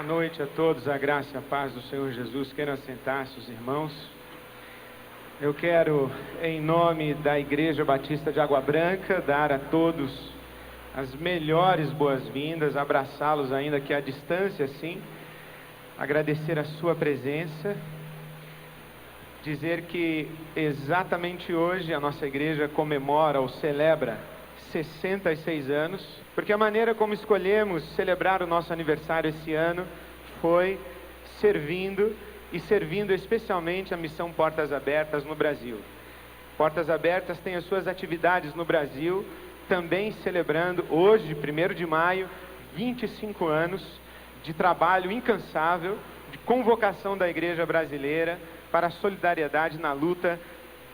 Boa noite a todos, a graça e a paz do Senhor Jesus. Queiram assentar-se os irmãos. Eu quero, em nome da Igreja Batista de Água Branca, dar a todos as melhores boas-vindas, abraçá-los ainda que à distância, sim, agradecer a sua presença, dizer que exatamente hoje a nossa igreja comemora ou celebra 66 anos, porque a maneira como escolhemos celebrar o nosso aniversário esse ano foi servindo especialmente a missão Portas Abertas no Brasil. Portas Abertas tem as suas atividades no Brasil, também celebrando hoje, 1º de maio, 25 anos de trabalho incansável, de convocação da igreja brasileira para a solidariedade na luta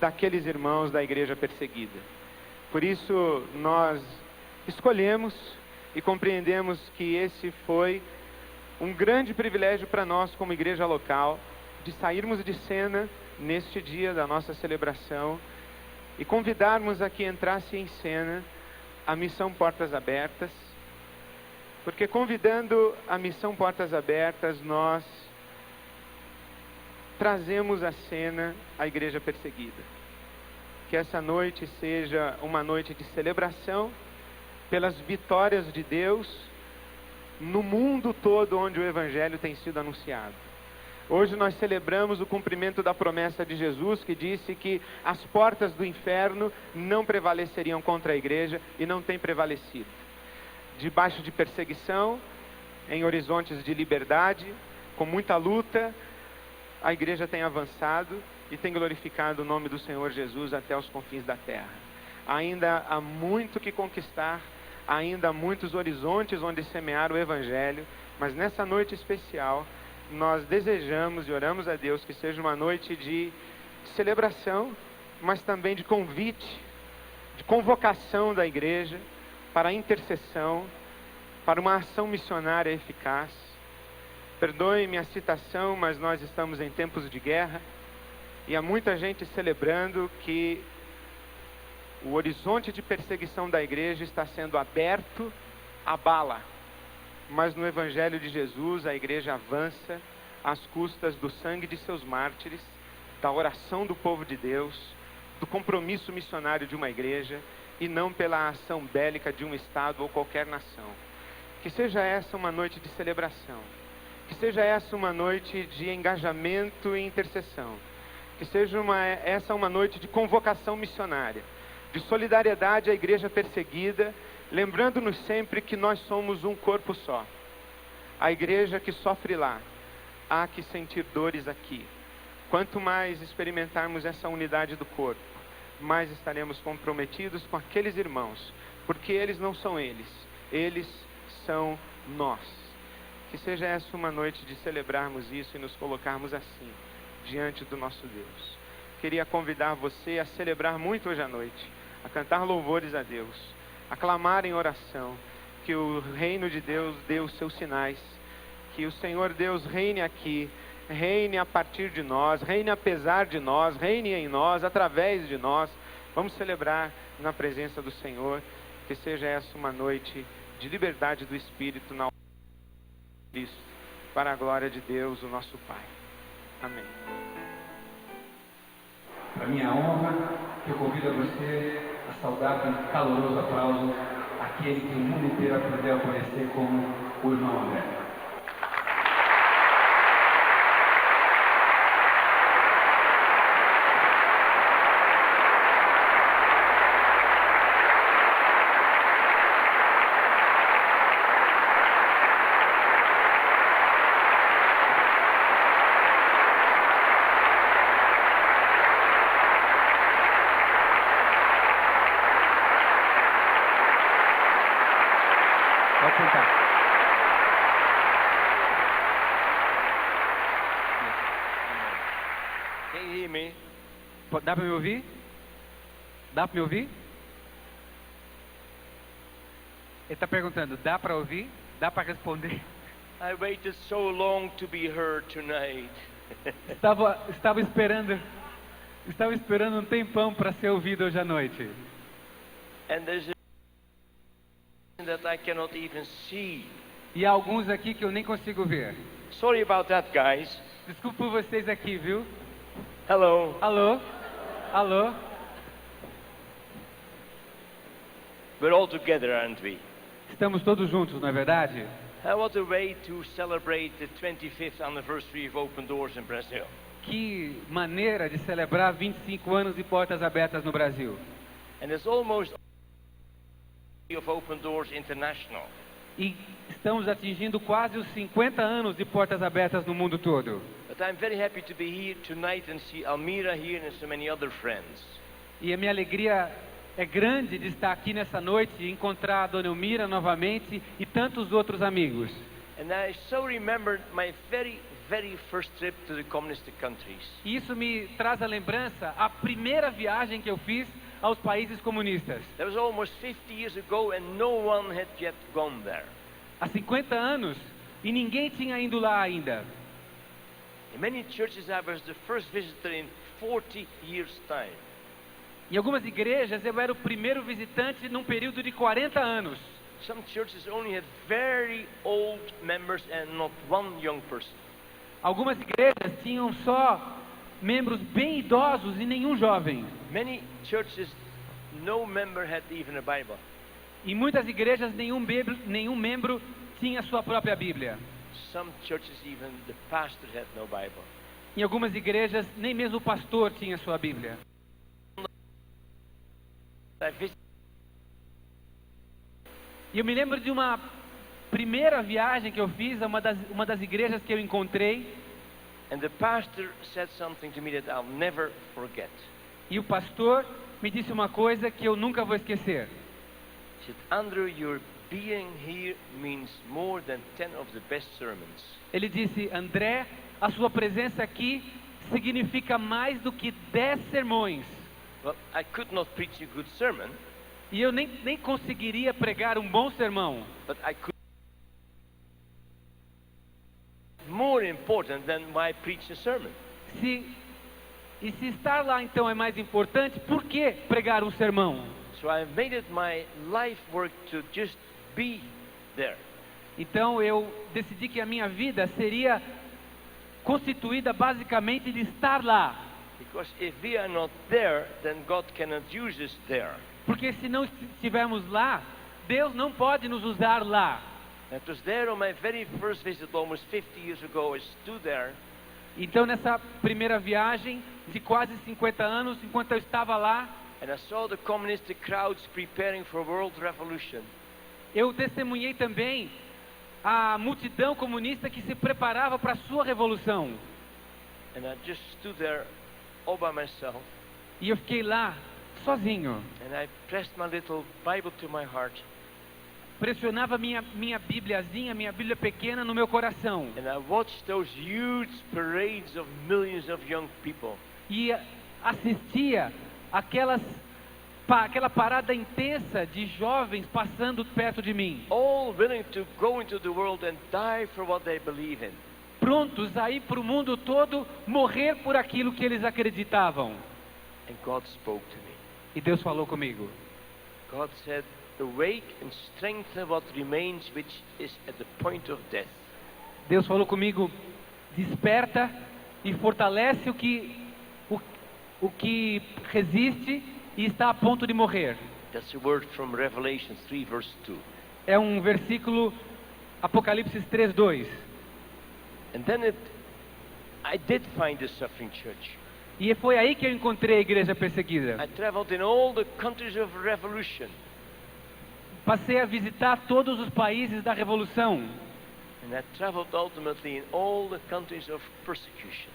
daqueles irmãos da igreja perseguida. Por isso, nós escolhemos e compreendemos que esse foi um grande privilégio para nós como igreja local, de sairmos de cena neste dia da nossa celebração e convidarmos a que entrasse em cena a missão Portas Abertas, porque convidando a missão Portas Abertas, nós trazemos à cena a igreja perseguida. Que essa noite seja uma noite de celebração pelas vitórias de Deus no mundo todo onde o Evangelho tem sido anunciado. Hoje nós celebramos o cumprimento da promessa de Jesus, que disse que as portas do inferno não prevaleceriam contra a igreja e não tem prevalecido. Debaixo de perseguição, em horizontes de liberdade, com muita luta, a igreja tem avançado e tem glorificado o nome do Senhor Jesus até os confins da terra. Ainda há muito que conquistar, ainda há muitos horizontes onde semear o Evangelho, mas nessa noite especial, nós desejamos e oramos a Deus que seja uma noite de celebração, mas também de convite, de convocação da igreja para a intercessão, para uma ação missionária eficaz. Perdoe-me a citação, mas nós estamos em tempos de guerra, e há muita gente celebrando que o horizonte de perseguição da igreja está sendo aberto à bala. Mas no Evangelho de Jesus, a igreja avança às custas do sangue de seus mártires, da oração do povo de Deus, do compromisso missionário de uma igreja, e não pela ação bélica de um Estado ou qualquer nação. Que seja essa uma noite de celebração. Que seja essa uma noite de engajamento e intercessão. Que seja essa uma noite de convocação missionária, de solidariedade à igreja perseguida, lembrando-nos sempre que nós somos um corpo só. A igreja que sofre lá, há que sentir dores aqui. Quanto mais experimentarmos essa unidade do corpo, mais estaremos comprometidos com aqueles irmãos, porque eles não são eles são nós. Que seja essa uma noite de celebrarmos isso e nos colocarmos assim, diante do nosso Deus. Queria convidar você a celebrar muito hoje à noite, a cantar louvores a Deus, a clamar em oração, que o reino de Deus dê os seus sinais, que o Senhor Deus reine aqui, reine a partir de nós, reine apesar de nós, reine em nós, através de nós. Vamos celebrar na presença do Senhor, que seja essa uma noite de liberdade do Espírito na Cristo, para a glória de Deus, o nosso Pai. Amém. Para minha honra, eu convido a você a saudar com um caloroso aplauso aquele que o mundo inteiro aprendeu a conhecer como o irmão André. Pode sentar. Can you hear me? Dá para me ouvir? Dá para me ouvir? Ele está perguntando, dá para ouvir? Dá para responder? I waited so long to be heard tonight. Estava esperando um tempão para ser ouvido hoje à noite. And there's a that I cannot even see. E há alguns aqui que eu nem consigo ver. Sorry about that, guys. Desculpa por vocês aqui, viu? Hello. Alô? Alô? We're all together, aren't we? Estamos todos juntos, não é verdade? What a way to celebrate the 25th anniversary of Open Doors in Brazil. Que maneira de celebrar 25 anos de portas abertas no Brasil. And it's almost of Open Doors International. E estamos atingindo quase os 50 anos de portas abertas no mundo todo. But I'm very happy to be here tonight and see Almira here and so many other friends. E a minha alegria é grande de estar aqui nessa noite e encontrar a Dona Elmira novamente e tantos outros amigos. And I so remembered my very first trip to the communist countries. E isso me traz a lembrança a primeira viagem que eu fiz aos países comunistas. That was almost 50 years ago and no one had yet gone there. Há 50 anos e ninguém tinha ido lá ainda. In many churches I was the first visitor in 40 years' time. Em algumas igrejas eu era o primeiro visitante num período de 40 anos. Some churches only had very old members and not one young person. Algumas igrejas tinham só membros bem idosos e nenhum jovem. Many churches, no member had even a Bible. Em muitas igrejas nenhum membro tinha sua própria Bíblia. Some churches even the pastor had no Bible. Em algumas igrejas nem mesmo o pastor tinha sua Bíblia. E eu me lembro de uma primeira viagem que eu fiz a uma das igrejas que eu encontrei. And the pastor said something to me that I'll never forget. E o pastor me disse uma coisa que eu nunca vou esquecer. He said, Andrew, your being here means more than 10 of the best sermons. Ele disse, André, a sua presença aqui significa mais do que 10 sermões. Well, I could not preach a good sermon. E eu nem conseguiria pregar um bom sermão. But I could. More important than why preach a sermon. Se estar lá então é mais importante, por que pregar um sermão? So I made it my life work to just be there. Então eu decidi que a minha vida seria constituída basicamente de estar lá. Because if we are not there, then God cannot use us there. Porque se não estivermos lá, Deus não pode nos usar lá. It was there on my very first visit almost 50 years ago. I stood there. Então nessa primeira viagem de quase 50 anos, enquanto eu estava lá, And I saw the communist crowds preparing for world revolution. eu testemunhei também a multidão comunista que se preparava para a sua revolução. And I just stood there all by myself. E eu fiquei lá, sozinho. And I pressed my little Bible to my heart. Pressionava minha Bíbliazinha, minha Bíblia pequena no meu coração. And I watched those huge parades of millions of young people. E assistia aquela parada intensa de jovens passando perto de mim. All willing to go into the world and die for what they believe in. Prontos a ir para o mundo todo, morrer por aquilo que eles acreditavam. And God spoke to me. E Deus falou comigo. God said, awake and strengthen what remains, which is at the point of death. Deus falou comigo, desperta e fortalece o que resiste e está a ponto de morrer. That's a word from Revelation 3 verse 2. É um versículo, Apocalipse 3:2. And then I did find the suffering church. E foi aí que eu encontrei a igreja perseguida. I traveled in all the countries of revolution. Passei a visitar todos os países da revolução. And I traveled ultimately in all the countries of persecution.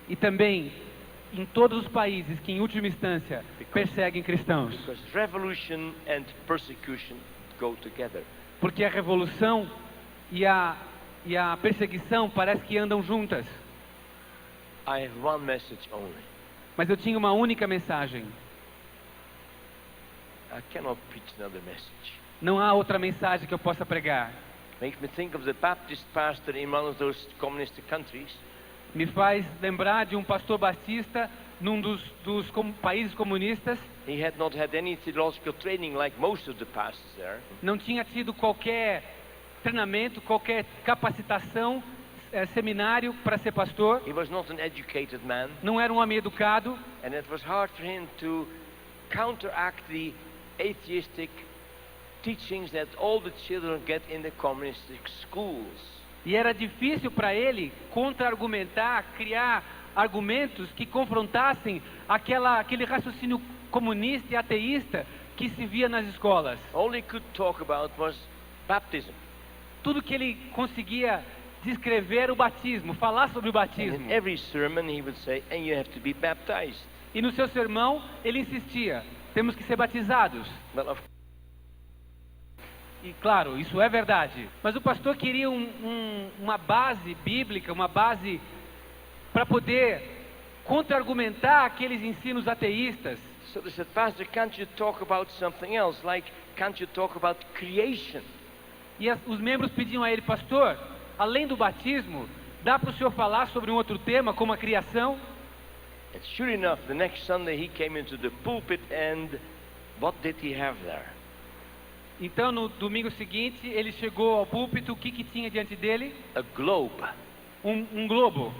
E também em todos os países que em última instância perseguem cristãos. Because revolution and persecution go together. Porque a revolução e a perseguição parece que andam juntas. I have one message only. Mas eu tinha uma única mensagem. I cannot preach another message. Não há outra mensagem que eu possa pregar. Makes me think of the Baptist pastor in one of those communist countries. Me faz lembrar de um pastor batista num dos países comunistas. He had not had any theological training like most of the pastors there. Não tinha tido qualquer treinamento, qualquer capacitação, seminário para ser pastor. He was not an educated man, Não era um homem educado. and it was hard for him to counteract the atheistic teachings that all the children get in the communistic schools. E era difícil para ele contra-argumentar, criar argumentos que confrontassem aquele raciocínio comunista e ateísta que se via nas escolas. All he could talk about was baptism. Tudo que ele conseguia descrever era o batismo, falar sobre o And batismo. in every sermon he would say, and you have to be baptized. E no seu sermão ele insistia, temos que ser batizados. Well, of E claro, isso é verdade. Mas o pastor queria uma base bíblica, uma base para poder contra-argumentar aqueles ensinos ateístas. So they said, Pastor, can't you talk about something else? Like, can't you talk about creation? E os membros pediam a ele, pastor, além do batismo, dá para o senhor falar sobre um outro tema, como a criação? And sure enough, the next Sunday he came into the pulpit, and what did he have there? Então, no domingo seguinte, ele chegou ao púlpito, o que tinha diante dele? A globe. Um globo.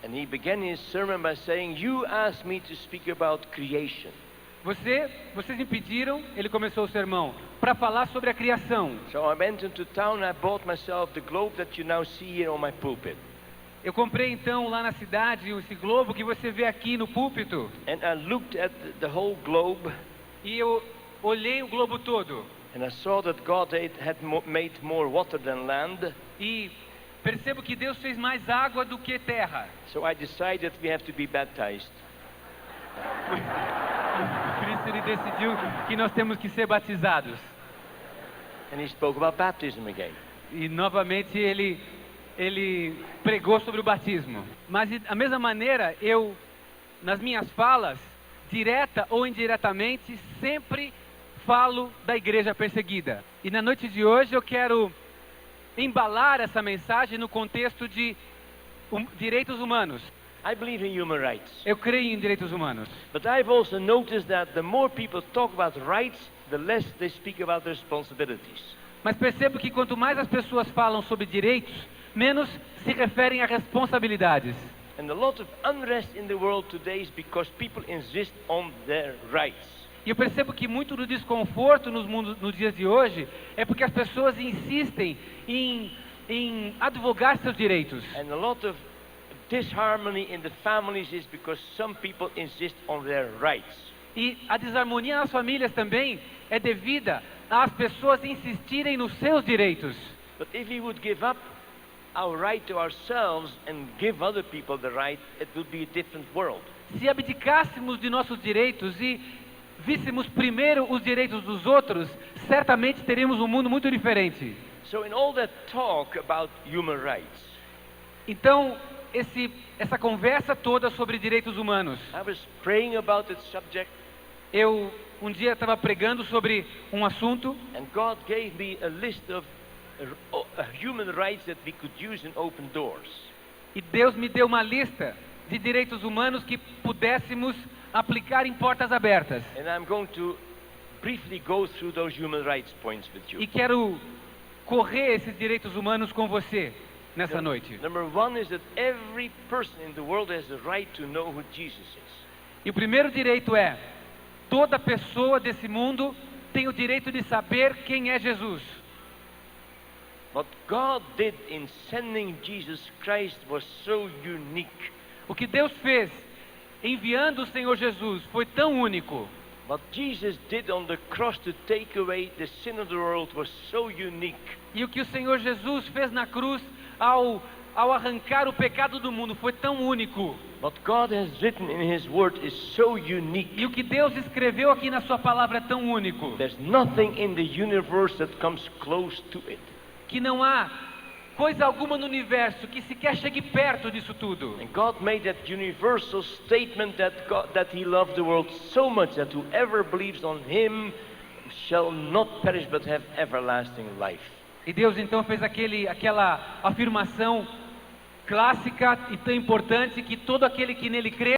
And he began his sermon by saying, you asked me to speak about creation. Vocês me pediram, ele começou o sermão, para falar sobre a criação. So I went into town and I bought myself the globe that you now see here on my pulpit. Eu comprei então lá na cidade esse globo que você vê aqui no púlpito. And I looked at the whole globe, E eu olhei o globo todo. and I saw that God had made more water than land. E percebo que Deus fez mais água do que terra. So I decided we have to be baptized. Por isso ele decidiu que nós temos que ser batizados. And he spoke about baptism again. E novamente ele pregou sobre o batismo. Mas da mesma maneira, eu, nas minhas falas, direta ou indiretamente, sempre falo da igreja perseguida. E na noite de hoje eu quero embalar essa mensagem no contexto de direitos humanos. I believe in human rights. Eu creio em direitos humanos. But I've also noticed that the more people talk about rights, the less they speak about responsibilities. Mas percebo que quanto mais as pessoas falam sobre direitos, menos se referem a responsabilidades. And a lot of unrest in the world today is because people insist on their rights. E eu percebo que muito do desconforto nos dias de hoje é porque as pessoas insistem em advogar seus direitos. And a lot of disharmony in the families is because some people insist on their rights. E a desarmonia nas famílias também é devida às pessoas insistirem nos seus direitos. But if we would give up our right to ourselves and give other people the right, it would be a different world. Se abdicássemos de nossos direitos e víssemos primeiro os direitos dos outros, certamente teríamos um mundo muito diferente. So in all that talk about human rights, Então, essa conversa toda sobre direitos humanos, I was praying about this subject, eu um dia estava pregando sobre um assunto and God gave me a list of human rights that we could use in open doors. e Deus me deu uma lista de direitos humanos que pudéssemos aplicar em portas abertas. And I'm going to briefly go through those human rights points with you. E quero correr esses direitos humanos com você nessa noite. Number one is that every person in the world has the right to know who Jesus is. E o primeiro direito é: toda pessoa desse mundo tem o direito de saber quem é Jesus. What God did in sending Jesus Christ was so unique. O que Deus fez enviando o Senhor Jesus foi tão único. What Jesus did on the cross to take away the sin of the world was so unique. E o que o Senhor Jesus fez na cruz ao arrancar o pecado do mundo foi tão único. What God has written in His Word is so unique. E o que Deus escreveu aqui na sua palavra é tão único There's nothing in the universe that comes close to it. que não há coisa alguma no universo que sequer chegue perto disso tudo. And God made that universal statement that He loved the world so much that whoever believes on Him shall not perish but have everlasting life. E Deus então fez aquela afirmação clássica e tão importante que todo aquele que nele crê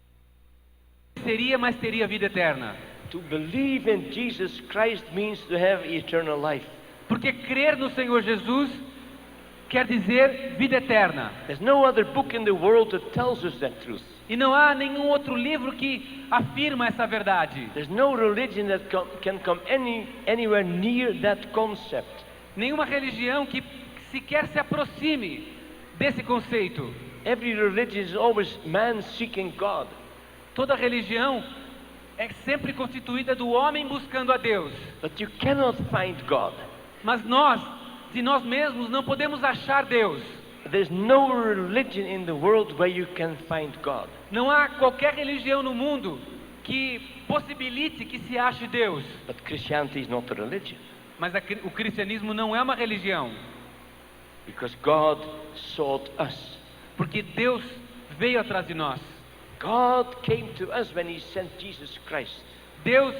seria, mas teria vida eterna. To believe in Jesus Christ means to have eternal life. Porque crer no Senhor Jesus quer dizer vida eterna. There's no other book in the world that tells us that truth. E não há nenhum outro livro que afirma essa verdade. There's no religion that can come anywhere near that concept. Nenhuma religião que sequer se aproxime desse conceito. Every religion is always man seeking God. Toda religião é sempre constituída do homem buscando a Deus. But you cannot find God. Mas nós, de nós mesmos, não podemos achar Deus. There's no religion in the world where you can find God. Não há qualquer religião no mundo que possibilite que se ache Deus. But Christianity is not a religion. Mas o cristianismo não é uma religião. Because God sought us. Porque Deus veio atrás de nós. God came to us when He sent Jesus Christ. Deus,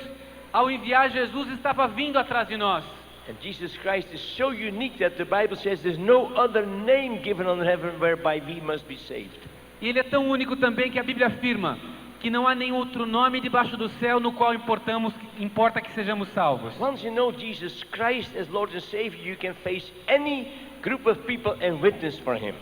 ao enviar Jesus, estava vindo atrás de nós. And Jesus Christ is so unique that the Bible says there's no other name given on heaven whereby we must be saved. E Ele é tão único também que a Bíblia afirma que não há nenhum outro nome debaixo do céu no qual importa que sejamos salvos. Once you know Jesus Christ as Lord and Savior, you can face any group of people and witness for Him.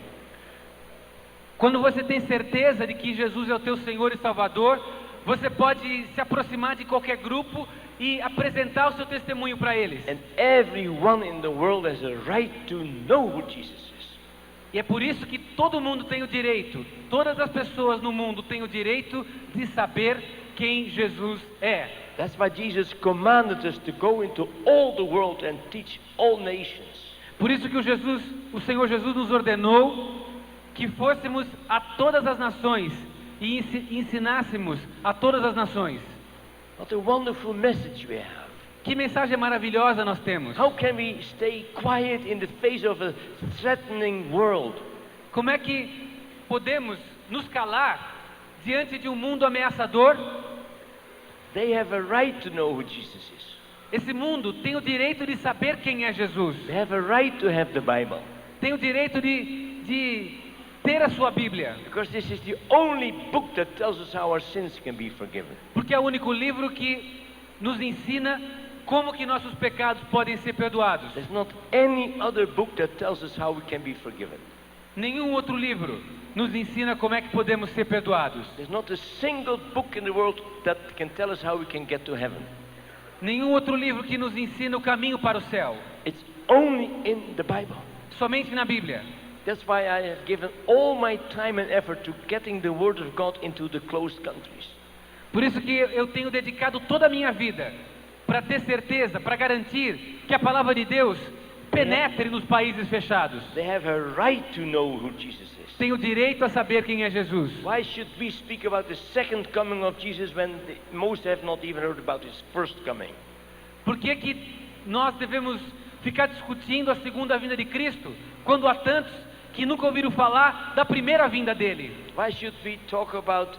Quando você tem certeza de que Jesus é o teu Senhor e Salvador, você pode se aproximar de qualquer grupo e apresentar o seu testemunho para eles. And everyone in the world has a right to know who Jesus is. E é por isso que todo mundo tem o direito, todas as pessoas no mundo têm o direito de saber quem Jesus é. That's why Jesus commanded us to go into all the world and teach all nations. Por isso que o Senhor Jesus nos ordenou que fôssemos a todas as nações e ensinássemos a todas as nações. What a wonderful message we have. Que mensagem maravilhosa nós temos. How can we stay quiet in the face of a threatening world? Como é que podemos nos calar diante de um mundo ameaçador? They have a right to know who Jesus is. Esse mundo tem o direito de saber quem é Jesus. They have a right to have the Bible. Tem o direito de ter a sua Bíblia. Because this is the only book that tells us how our sins can be forgiven. Porque é o único livro que nos ensina como que nossos pecados podem ser perdoados. There's not any other book that tells us how we can be forgiven. Nenhum outro livro nos ensina como é que podemos ser perdoados. There's not a single book in the world that can tell us how we can get to heaven. Nenhum outro livro que nos ensina o caminho para o céu. It's only in the Bible. Somente na Bíblia. That's why I have given all my time and effort to getting the Word of God into the closed countries. Por isso que eu tenho dedicado toda a minha vida para ter certeza, para garantir que a palavra de Deus penetre nos países fechados. They have a right to know who Jesus is. Tem o direito a saber quem é Jesus. Why should we speak about the second coming of Jesus when most have not even heard about His first coming? Por que que nós devemos ficar discutindo a segunda vinda de Cristo, quando há tantos que nunca ouviram falar da primeira vinda dele? Why should we talk about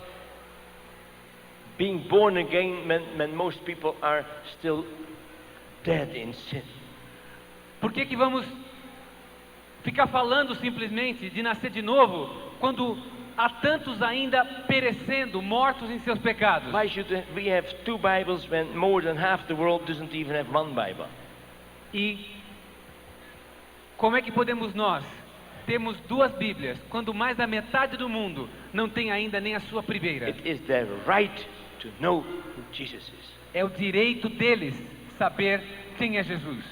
being born again when most people are still dead in sin? Por que que vamos ficar falando simplesmente de nascer de novo, quando há tantos ainda perecendo, mortos em seus pecados? Why should we have two Bibles when more than half the world doesn't even have one Bible? E como é que podemos nós termos duas Bíblias, quando mais da metade do mundo não tem ainda nem a sua primeira? It is their right to know who Jesus is. É o direito deles saber quem é Jesus.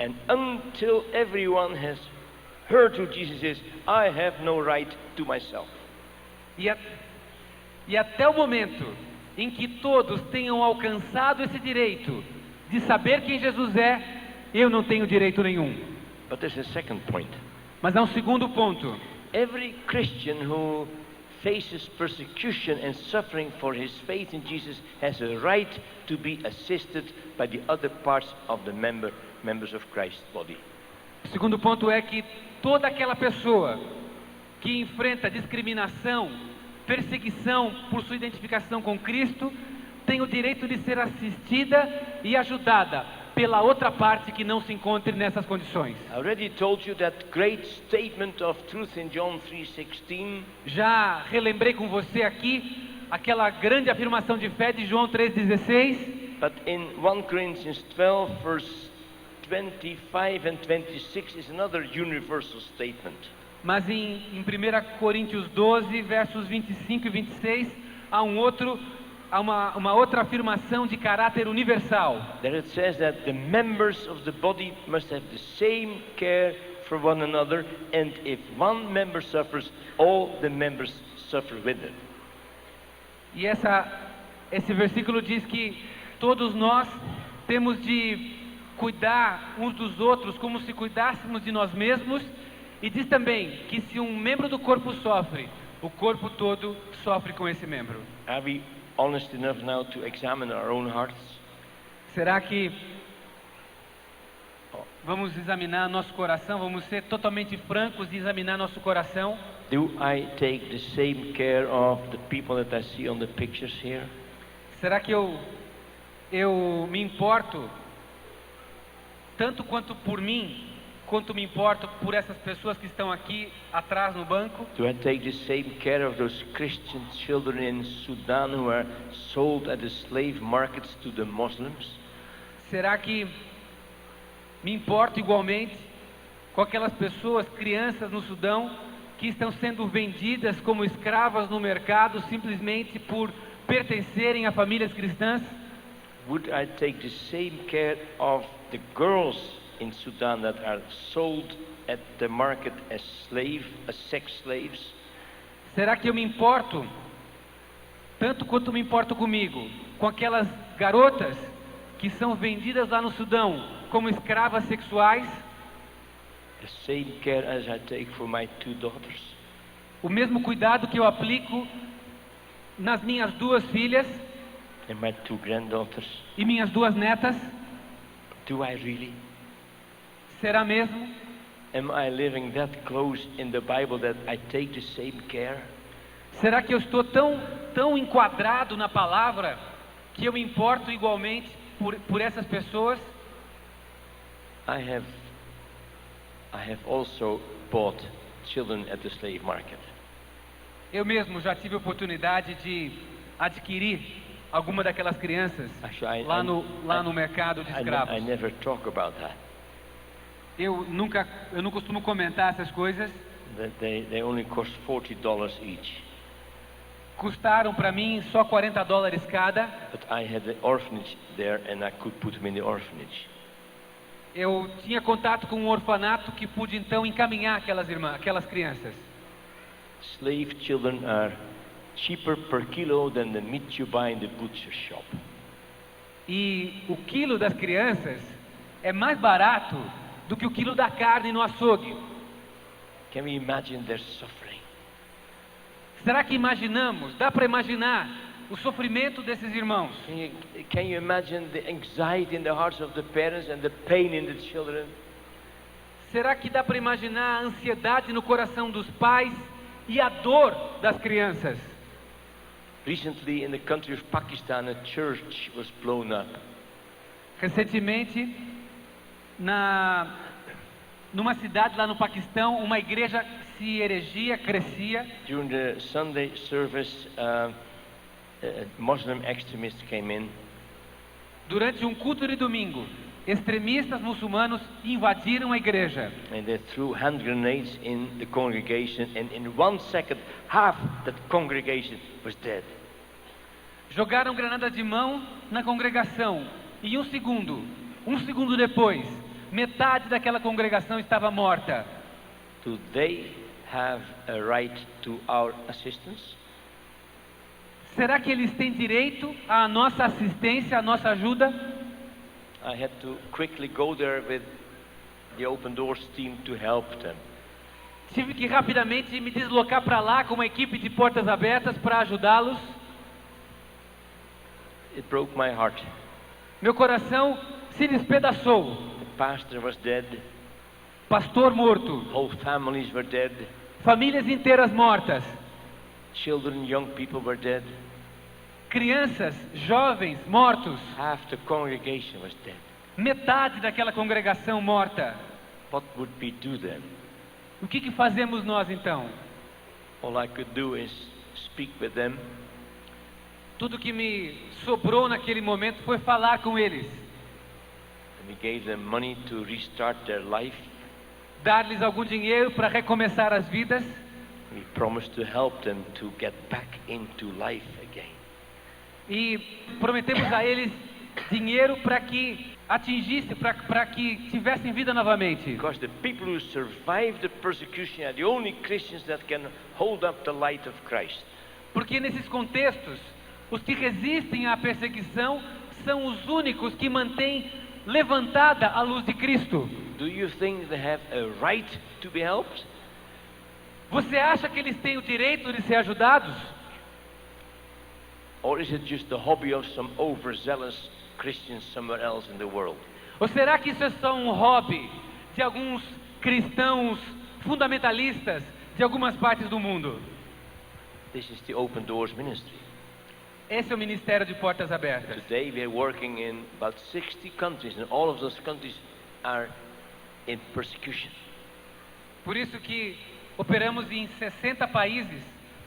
And until everyone has heard who Jesus is, I have no right to myself. E até o momento em que todos tenham alcançado esse direito de saber quem Jesus é, eu não tenho direito nenhum. But there's a second point. Mas há um segundo ponto. Every Christian who faces persecution and suffering for his faith in Jesus has a right to be assisted by the other parts of the members of Christ's body. O segundo ponto é que toda aquela pessoa que enfrenta discriminação, perseguição por sua identificação com Cristo, tem o direito de ser assistida e ajudada pela outra parte que não se encontre nessas condições. I already told you that great statement of truth in John 3:16. Já relembrei com você aqui aquela grande afirmação de fé de João 3:16. But in 1 Corinthians 12 verse 25 and 26 is another universal statement. Mas em 1 Coríntios 12, versos 25 e 26, há uma outra afirmação de caráter universal. There it says that the members of the body must have the same care for one another, and if one member suffers, all the members suffer with it. E esse versículo diz que todos nós temos de cuidar uns dos outros como se cuidássemos de nós mesmos, e diz também que se um membro do corpo sofre, o corpo todo sofre com esse membro. Are we honest enough now to examine our own hearts? Será que vamos examinar nosso coração, vamos ser totalmente francos e examinar nosso coração? Do I take the same care of the people that I see on the pictures here? Será que eu me importo tanto quanto por mim, quanto me importo por essas pessoas que estão aqui atrás no banco? Do I take the same care of those Christian children in Sudan who are sold at the slave markets to the Muslims? Será que me importo igualmente com aquelas pessoas, crianças no Sudão, que estão sendo vendidas como escravas no mercado simplesmente por pertencerem a famílias cristãs? Would I take the same care of the girls in Sudan that are sold at the market as sex slaves? Será que eu me importo, tanto quanto me importo comigo, com aquelas garotas que são vendidas lá no Sudão como escravas sexuais? The same care as I take for my 2 daughters? O mesmo cuidado que eu aplico nas minhas 2 filhas And my 2 granddaughters? e minhas 2 netas? Do I really? Será mesmo? Am I living that close in the Bible that I take the same care? Será que eu estou tão enquadrado na palavra que eu me importo igualmente por essas pessoas? I have also bought children at the slave market. Eu mesmo já tive a oportunidade de adquirir alguma daquelas crianças Actually, lá no mercado de escravos. I never talk about that. Eu não costumo comentar essas coisas. They only cost $40 each. Custaram para mim só $40 cada. But I had the orphanage there and I could put them in the orphanage. Eu tinha contato com um orfanato que pude então encaminhar aquelas crianças. Slave children are cheaper per kilo than the meat you buy in the butcher shop. E o quilo das crianças é mais barato do que o quilo da carne no açougue. Can we imagine their suffering? Será que imaginamos? Dá para imaginar o sofrimento desses irmãos? Can you imagine the anxiety in the hearts of the parents and the pain in the children? Será que dá para imaginar a ansiedade no coração dos pais e a dor das crianças? Recently, in the country of Pakistan, a church was blown up. Recentemente, numa cidade lá no Paquistão, uma igreja se erigia, crescia. During the Sunday service, Muslim extremists came in. Durante um culto de domingo, extremistas muçulmanos invadiram a igreja. And they threw hand grenades in the congregation, and in 1 second, half that congregation was dead. Jogaram granada de mão na congregação, e um segundo depois, metade daquela congregação estava morta. Do they have a right to our assistance? Será que eles têm direito à nossa assistência, à nossa ajuda? I had to quickly go there with the Open Doors team to help them. Tive que rapidamente me deslocar para lá com uma equipe de portas abertas para ajudá-los. It broke my heart. Meu coração se despedaçou. The pastor was dead. Pastor morto. Whole families were dead. Famílias inteiras mortas. Children, young people were dead. Crianças, jovens, mortos. Half the congregation was dead. Metade daquela congregação morta. What would we do then? O que fazemos nós então? All I could do is speak with them. Tudo que me sobrou naquele momento foi falar com eles. And we gave them money to restart their life. dar-lhes algum dinheiro para recomeçar as vidas. We promised to help them to get back into life again. E prometemos a eles dinheiro para que atingissem, para que tivessem vida novamente. Because the people who survived the persecution are the only Christians that can hold up the light of Christ. Porque nesses contextos, os que resistem à perseguição são os únicos que mantêm levantada a luz de Cristo. Do you think they have a right to be helped? Você acha que eles têm o direito de ser ajudados? Or is it just the hobby of some overzealous Christians somewhere else in the world? Ou será que isso é só um hobby de alguns cristãos fundamentalistas de algumas partes do mundo? This is the Open Doors ministry. Esse é o Ministério de Portas Abertas. Today we are working in about 60 countries, and all of those countries are in persecution. Por isso que operamos em 60 países,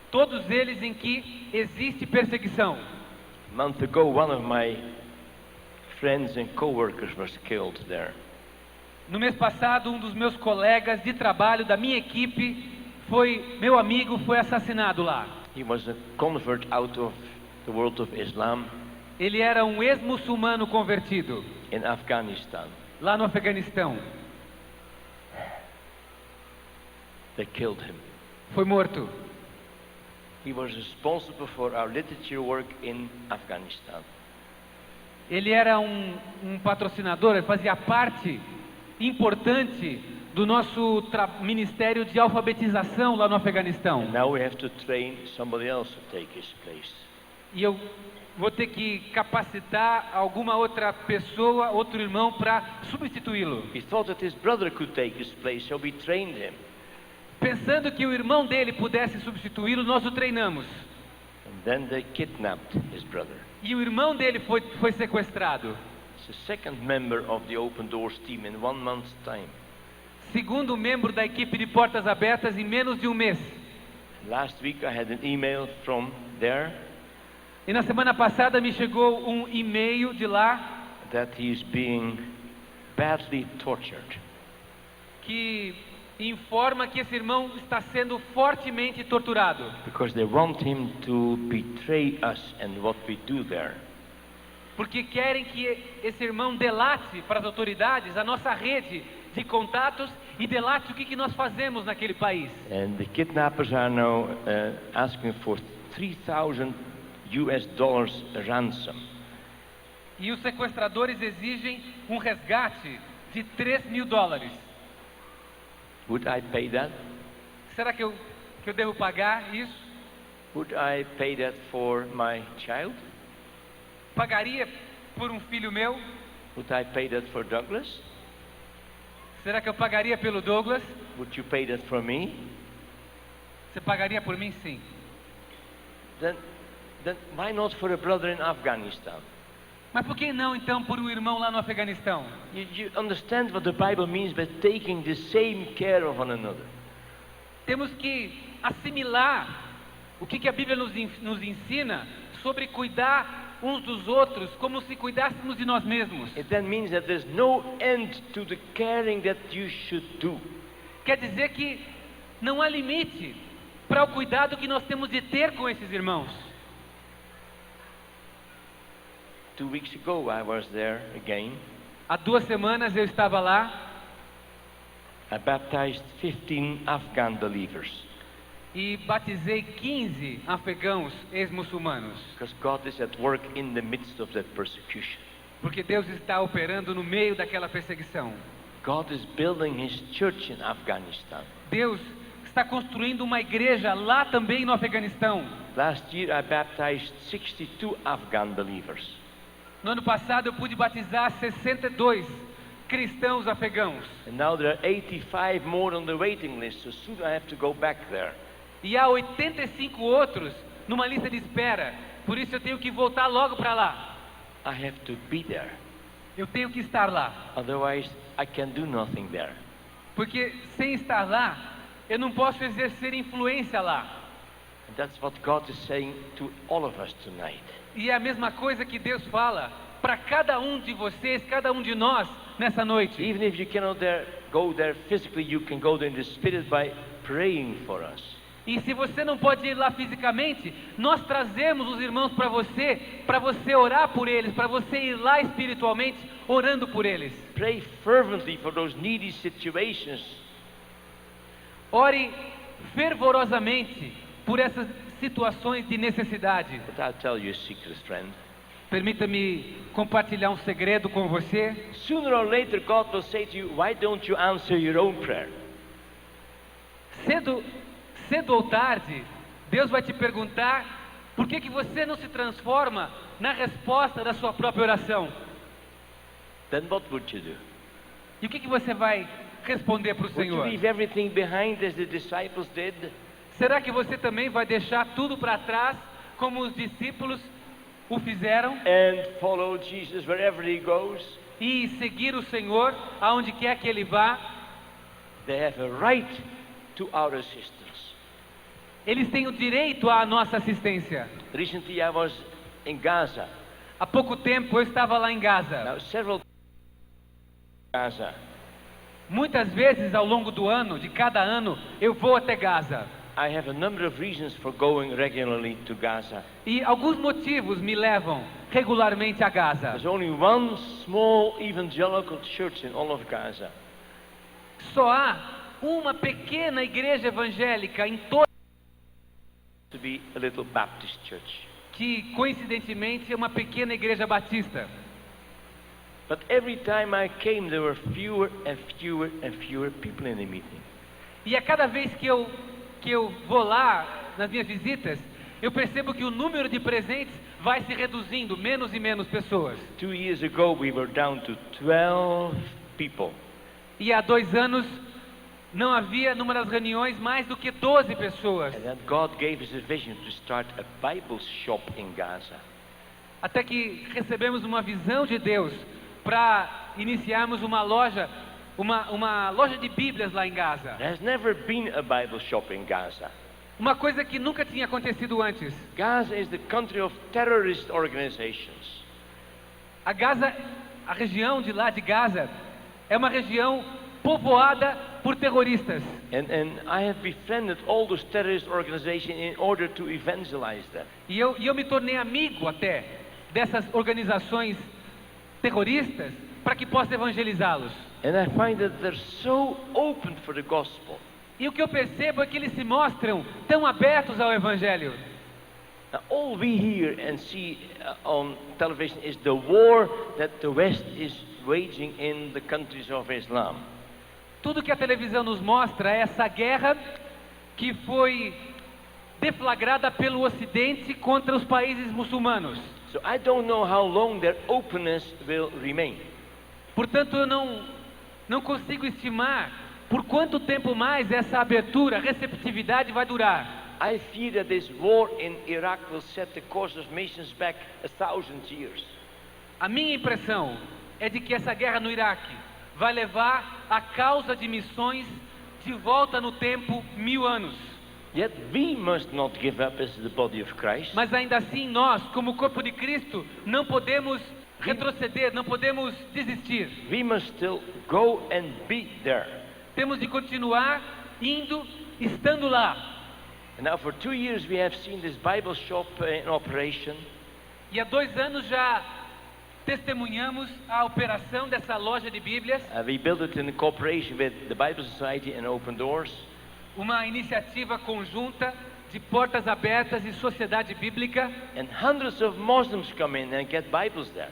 todos eles em que existe perseguição. A month ago, one of my friends and co-workers was killed there. No mês passado, um dos meus colegas de trabalho da minha equipe meu amigo foi assassinado lá. He was a convert out of the world of Islam Ele era um ex-muçulmano convertido, in Afghanistan. lá no Afeganistão. They killed him. Foi morto. He was responsible for our literature work in Afghanistan. Ele era um patrocinador, ele fazia parte importante do nosso ministério de alfabetização lá no Afeganistão. Now we have to train somebody else to take his place. E eu vou ter que capacitar alguma outra pessoa, outro irmão, para substituí-lo. He thought that his brother could take his place, so we trained him. Pensando que o irmão dele pudesse substituí-lo, nós o treinamos. And then they kidnapped his brother. E o irmão dele foi sequestrado. He's the second member of the Open Doors team in 1 month's time. Segundo membro da equipe de Portas Abertas em menos de um mês. Last week I had an email from there E na semana passada me chegou um e-mail de lá that he is being badly tortured. que informa que esse irmão está sendo fortemente torturado. Because they want him to betray us and what we do there. Porque querem que esse irmão delate para as autoridades a nossa rede de contatos e delate o que nós fazemos naquele país. And the kidnappers are now asking for $3,000 ransom. E os sequestradores exigem um resgate de $3.000. Would I pay that? Será que eu devo pagar isso? Would I pay that for my child? Pagaria por um filho meu? Would I pay that for Douglas? Será que eu pagaria pelo Douglas? Would you pay that for me? Você pagaria por mim? Sim. Then why not for a brother in Afghanistan? Mas por que não então por um irmão lá no Afeganistão? You understand what the Bible means by taking the same care of one another. Temos que assimilar o que a Bíblia nos ensina sobre cuidar uns dos outros como se cuidássemos de nós mesmos. It then means that there's no end to the caring that you should do. Quer dizer que não há limite para o cuidado que nós temos de ter com esses irmãos. 2 weeks ago I was there again. Há 2 semanas eu estava lá. I baptized 15 Afghan believers. E batizei 15 afegãos ex-muçulmanos. Because God is at work in the midst of that persecution. Porque Deus está operando no meio daquela perseguição. God is building His church in Afghanistan. Deus está construindo uma igreja lá também no Afeganistão. Last year I baptized 62 Afghan believers. No ano passado eu pude batizar 62 cristãos afegãos. And now there are 85 more on the waiting list, so soon I have to go back there. E há 85 outros numa lista de espera. Por isso eu tenho que voltar logo para lá. I have to be there. Eu tenho que estar lá. Otherwise I can do nothing there. Porque sem estar lá, eu não posso exercer influência lá. And that's what God is saying to all of us tonight. E é a mesma coisa que Deus fala para cada um de vocês, cada um de nós, nessa noite. Even if you cannot go there physically, you can go there in the spirit by praying for us. E se você não pode ir lá fisicamente, nós trazemos os irmãos para você orar por eles, para você ir lá espiritualmente orando por eles. Pray fervently for those needy situations. Ore fervorosamente por essas situações de necessidade. But I'll tell you a secret, friend. Permita-me compartilhar um segredo com você. Sooner or later, God will say to you, why don't you answer your own prayer? Cedo ou tarde, Deus vai te perguntar por que você não se transforma na resposta da sua própria oração. Then what would you do? E o que você vai responder para o Would you Senhor? leave everything behind as the disciples did? Será que você também vai deixar tudo para trás, como os discípulos o fizeram, And follow Jesus wherever he goes? e seguir o Senhor aonde quer que Ele vá? They have a right to our assistance. Eles têm o direito à nossa assistência. Recently I was in Gaza. Há pouco tempo eu estava lá em Gaza. Now several Gaza. Muitas vezes ao longo do ano, de cada ano, eu vou até Gaza. I have a number of reasons for going regularly to Gaza. E alguns motivos me levam regularmente a Gaza. There's only one small evangelical church in all of Gaza. Só há uma pequena igreja evangélica em todo, To be a little Baptist church. que coincidentemente é uma pequena igreja batista. But every time I came, there were fewer and fewer and fewer people in the meeting. E a cada vez que eu vou lá nas minhas visitas, eu percebo que o número de presentes vai se reduzindo, menos e menos pessoas. 2 years ago, we were down to 12 people. E há 2 anos não havia numa das reuniões mais do que 12 pessoas. And then God gave us a vision to start a Bible shop in Gaza. Até que recebemos uma visão de Deus para iniciarmos uma loja de Bíblias lá em Gaza. There has never been a Bible shop in Gaza. Uma coisa que nunca tinha acontecido antes. Gaza is the country of terrorist organizations. A região de lá de Gaza é uma região povoada por terroristas. And I have befriended all those terrorist organizations in order to evangelize them. E eu me tornei amigo até dessas organizações terroristas para que possa evangelizá-los. And I find that they're so open for the gospel. E o que eu percebo é que eles se mostram tão abertos ao evangelho. Now, all we hear and see on television is the war that the West is waging in the countries of Islam. Tudo que a televisão nos mostra é essa guerra que foi deflagrada pelo Ocidente contra os países muçulmanos. So I don't know how long their openness will remain. Portanto, eu não consigo estimar por quanto tempo mais essa abertura, receptividade vai durar. I fear that this war in Iraq will set the course of nations back 1,000 years. A minha impressão é de que essa guerra no Iraque vai levar a causa de missões de volta no tempo 1000 anos. Yet we must not give up as the body of Christ. Mas ainda assim nós, como corpo de Cristo, não podemos retroceder, não podemos desistir. We must still go and be there. Temos de continuar indo, estando lá. And now for 2 years we have seen this Bible shop in operation. E há 2 anos já testemunhamos a operação dessa loja de Bíblias. We built it in cooperation with the Bible Society and Open Doors. Uma iniciativa conjunta de portas abertas e sociedade bíblica. And hundreds of Muslims come in and get Bibles there.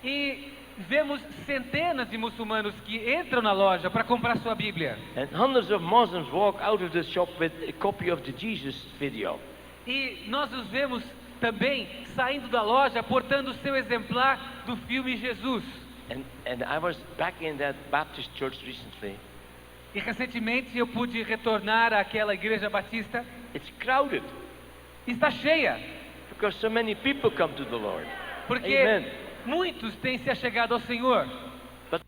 E vemos centenas de muçulmanos que entram na loja para comprar sua Bíblia. And hundreds of Muslims walk out of the shop with a copy of the Jesus video. E nós os vemos também saindo da loja portando o seu exemplar do filme Jesus. And I was back in that Baptist church recently. E recentemente eu pude retornar àquela igreja batista. It's crowded Está cheia, because so many people come to the Lord. porque Amen. muitos têm se achegado ao Senhor. But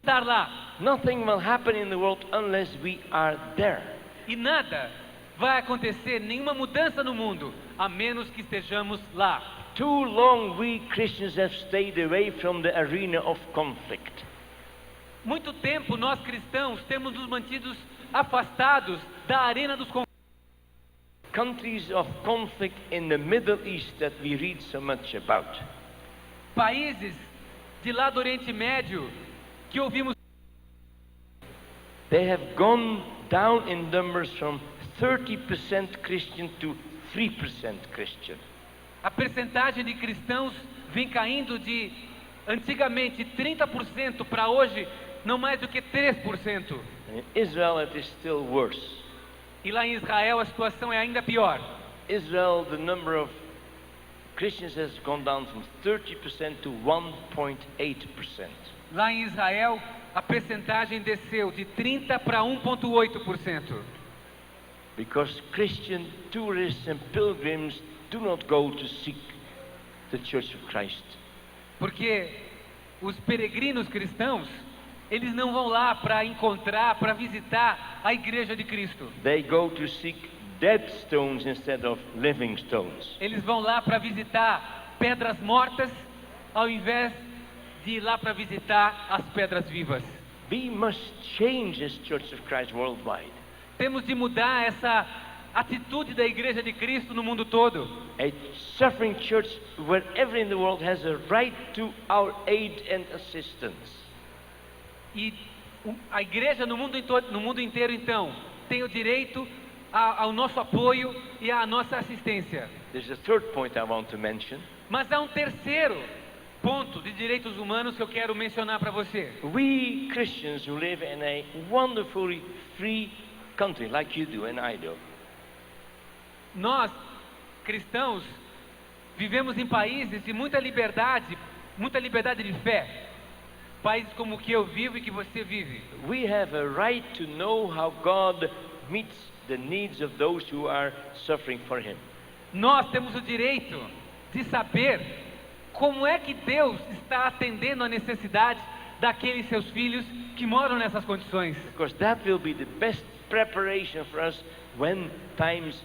Estar lá nothing will happen in the world unless we are there. e nada vai acontecer nenhuma mudança no mundo, a menos que estejamos lá. Too long we Christians have stayed away from the arena of conflict. Muito tempo nós cristãos temos nos mantidos afastados da arena dos conflitos. Countries of conflict in the Middle East that we read so much about. Países de lá do Oriente Médio que ouvimos, They have gone down in numbers from 30% Christian to 3% Christian. a percentagem de cristãos vem caindo de antigamente 30% para hoje não mais do que 3%. And in Israel it is still worse. E lá em Israel a situação é ainda pior. Israel, the number of Christians has gone down from 30% to 1.8%. Lá em Israel a percentagem desceu de 30 para 1,8%. Because Christian tourists and pilgrims do not go to seek the Church of Christ. Porque os peregrinos cristãos, eles não vão lá para encontrar, para visitar a igreja de Cristo. They go to seek dead stones instead of living stones. Eles vão lá para visitar pedras mortas, ao invés de ir lá para visitar as pedras vivas. We must change as Church of Christ worldwide. Temos de mudar essa atitude da igreja de Cristo no mundo todo. A suffering church wherever in the world has a right to our aid and assistance. E a igreja no mundo inteiro, então, tem o direito ao nosso apoio e à nossa assistência. There's a third point I want to mention. Mas há um terceiro ponto de direitos humanos que eu quero mencionar para você. We Christians who live in a wonderfully free country like you do and I do. Nós, cristãos, vivemos em países de muita liberdade de fé. Países como o que eu vivo e que você vive. We have a right to know how God meets the needs of those who are suffering for Him. Nós temos o direito de saber como é que Deus está atendendo a necessidade daqueles seus filhos que moram nessas condições. Because that will be the best preparation for us when times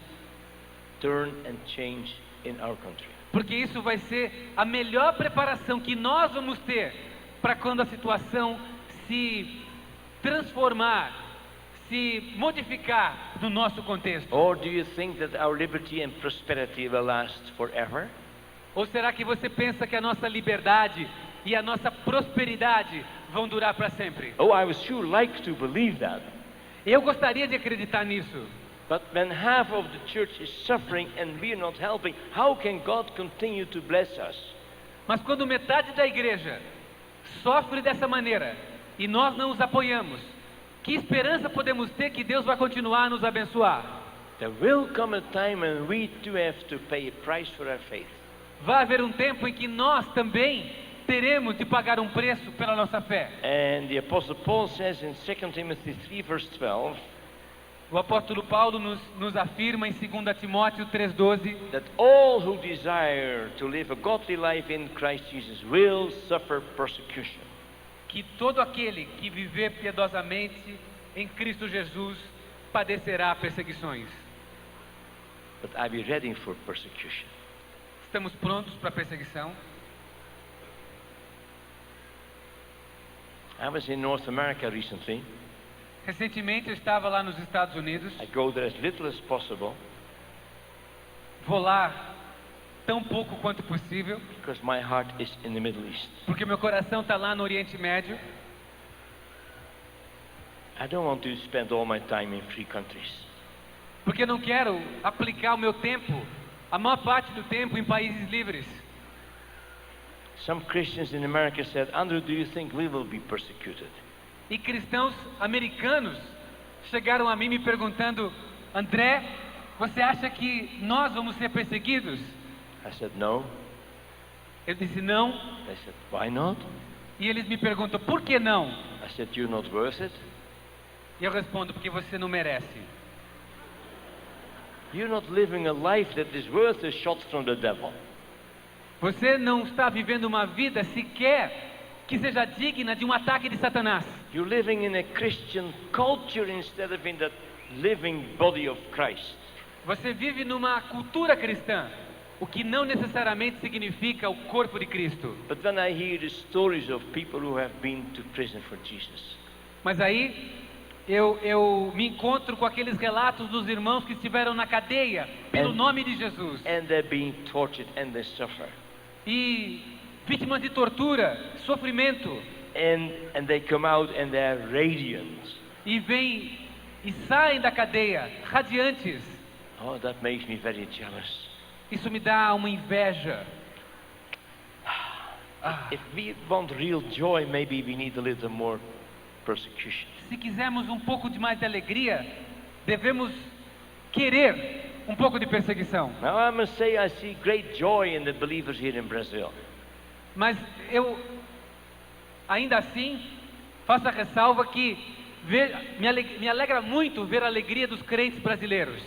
turn and change in our country. Porque isso vai ser a melhor preparação que nós vamos ter para quando a situação se transformar, se modificar no nosso contexto. Or do you think that our liberty and prosperity will last forever? Ou será que você pensa que a nossa liberdade e a nossa prosperidade vão durar para sempre? Oh, I would sure like to believe that. Eu gostaria de acreditar nisso. But when half of the church is suffering and we are not helping, how can God continue to bless us? Mas quando metade da igreja sofre dessa maneira e nós não os apoiamos, que esperança podemos ter que Deus vai continuar a nos abençoar? There will come a time when we too have to pay a price for our faith. Vai haver um tempo em que nós também teremos de pagar um preço pela nossa fé. And the Apostle Paul says in 2 Timothy 3 verse 12, O apóstolo Paulo nos afirma em 2 Timóteo 3,12 that all who desire to live a godly life in Christ Jesus will suffer persecution. que todo aquele que viver piedosamente em Cristo Jesus padecerá perseguições. But are we ready for persecution? Estamos prontos para a perseguição? I was in North America recently. Recentemente eu estava lá nos Estados Unidos. I go there as little as possible Vou lá tão pouco quanto possível, because my heart is in the Middle East. porque meu coração está lá no Oriente Médio. I don't want to spend all my time in free countries. Porque eu não quero aplicar o meu tempo, a maior parte do tempo, em países livres. Some Christians in America said, Andrew, do you think we will be persecuted? E cristãos americanos chegaram a mim me perguntando: André, você acha que nós vamos ser perseguidos? I said, no. Eu disse não. They said, why not? E eles me perguntam: por que não? I said, you're not worth it. E eu respondo: porque você não merece. You're not living a life that is worth a shot from the devil. Você não está vivendo uma vida sequer que seja digna de um ataque de Satanás. You're living in a Christian culture instead of in that living body of Christ. Você vive numa cultura cristã, o que não necessariamente significa o corpo de Cristo. But when I hear the stories of people who have been to prison for Jesus, Mas aí eu me encontro com aqueles relatos dos irmãos que estiveram na cadeia pelo nome de Jesus and they're being tortured and they suffer, e vítimas de tortura, sofrimento, and they come out and they are radiant. e vêm e saem da cadeia radiantes. Oh, that makes me very jealous. Isso me dá uma inveja. If we want real joy, maybe we need a little more persecution. Se quisermos um pouco de mais de alegria, devemos querer um pouco de perseguição. Now I must say I see great joy in the believers here in Brazil. Mas eu, ainda assim, faço a ressalva que me alegra muito ver a alegria dos crentes brasileiros.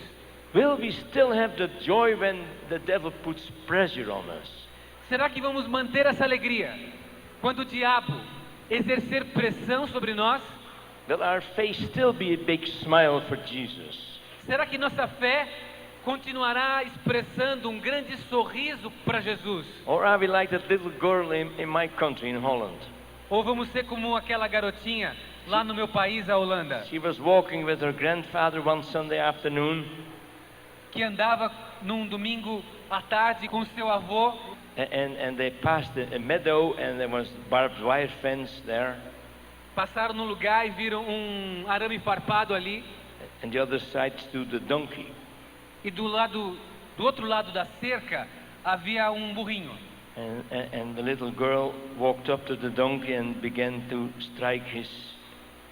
Will we still have the joy when the devil puts pressure on us? Será que vamos manter essa alegria quando o diabo exercer pressão sobre nós? Will our face still be a big smile for Jesus? Será que nossa fé continuará expressando um grande sorriso para Jesus? Or are we like that little girl in my country, in Holland? Ou vamos ser como aquela garotinha lá no meu país, a Holanda, She was walking with her grandfather one Sunday afternoon, que andava num domingo à tarde com seu avô, and they passed a meadow and there was barbed wire fence there, passaram no lugar e viram arame farpado ali, and the other side stood the donkey. e do outro lado da cerca havia burrinho. And the little girl walked up to the donkey and began to strike his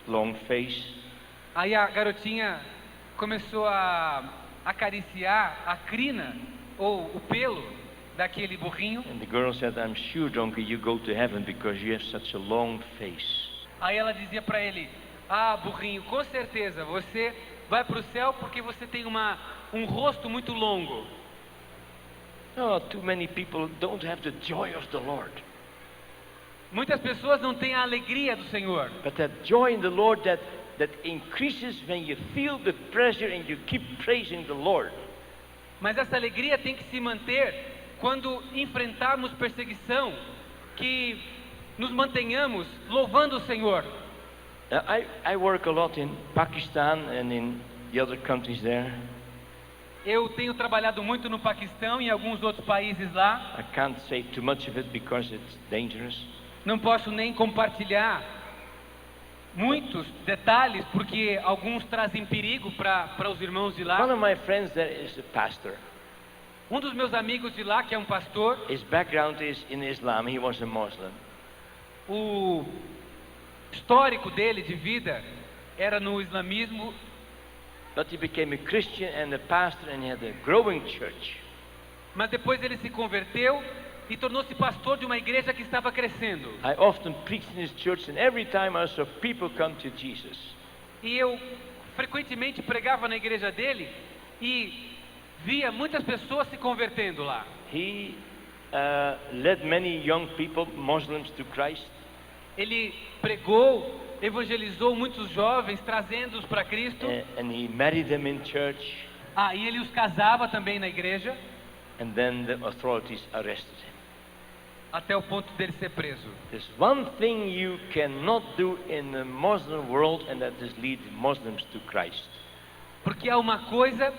long face. Aí a garotinha começou a acariciar a crina ou o pelo daquele burrinho. And the girl said, "I'm sure, donkey, you go to heaven because you have such a long face." Aí ela dizia para ele: burrinho, com certeza você vai para o céu porque você tem um rosto muito longo. Oh, too many people don't have the joy of the Lord. Muitas pessoas não têm a alegria do Senhor. But that joy in the Lord that increases when you feel the pressure and you keep praising the Lord. Mas essa alegria tem que se manter quando enfrentarmos perseguição, que nos mantenhamos louvando o Senhor. I work a lot in Pakistan and in the other countries there. Eu tenho trabalhado muito no Paquistão e em alguns outros países lá. I can't say too much of it because it's dangerous. Não posso nem compartilhar muitos detalhes porque alguns trazem perigo para os irmãos de lá. One of my friends there is a pastor. Um dos meus amigos de lá, que é um pastor, His background is in Islam. He was a Muslim. o histórico dele de vida era no islamismo, But he became a Christian and a pastor and he had a growing church. mas depois ele se converteu e tornou-se pastor de uma igreja que estava crescendo. I often preached in his church and every time I saw people come to Jesus. E eu frequentemente pregava na igreja dele e via muitas pessoas se convertendo lá. He led many young people, Muslims, to Christ. Ele pregou, evangelizou muitos jovens, trazendo-os para Cristo. And he married them in church. E ele os casava também na igreja, And then the authorities arrested him. até o ponto dele ser preso. There's one thing you cannot do in the Muslim world, and that is lead Muslims to Christ. Porque há uma coisa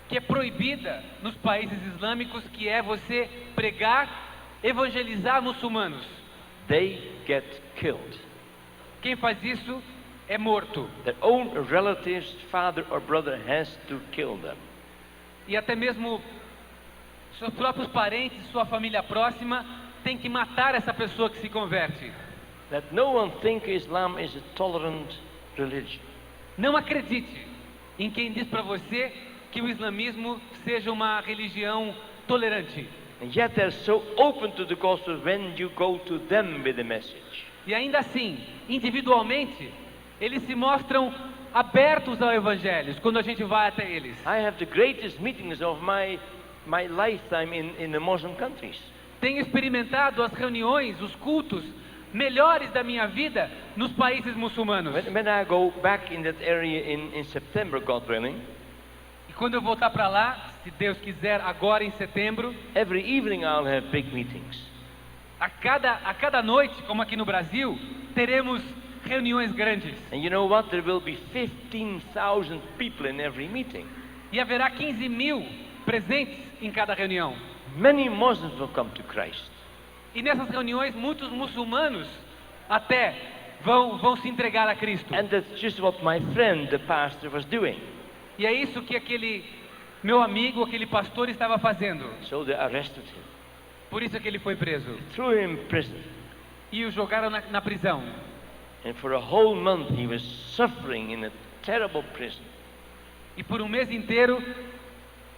que é proibida nos países islâmicos, que é você pregar, evangelizar muçulmanos. They get killed. Quem faz isso é morto. Their own relatives, father or brother, has to kill them. E até mesmo seus próprios parentes, sua família próxima, tem que matar essa pessoa que se converte. That no one think Islam is a tolerant religion. Não acredite em quem diz para você que o islamismo seja uma religião tolerante. And yet they're so open to the gospel when you go to them with the message. E ainda assim, individualmente, eles se mostram abertos ao evangelho quando a gente vai até eles. I have the greatest meetings of my lifetime in the Muslim countries. Tenho experimentado as reuniões, os cultos melhores da minha vida nos países muçulmanos. When I go back in that area in September, God willing, E quando eu voltar para lá, se Deus quiser, agora em setembro, every evening I'll have big meetings. a cada noite, como aqui no Brasil, teremos reuniões grandes. And you know what? There will be 15,000 people in every meeting. E haverá 15 mil presentes em cada reunião. Many Muslims will come to Christ. E nessas reuniões, muitos muçulmanos até vão se entregar a Cristo. And that's just what my friend, the pastor, was doing. E é isso que aquele meu amigo, aquele pastor estava fazendo. So they arrested him, Por isso que ele foi preso. threw him in prison. E o jogaram na prisão. And for a whole month he was suffering in a terrible prison. E por um mês inteiro,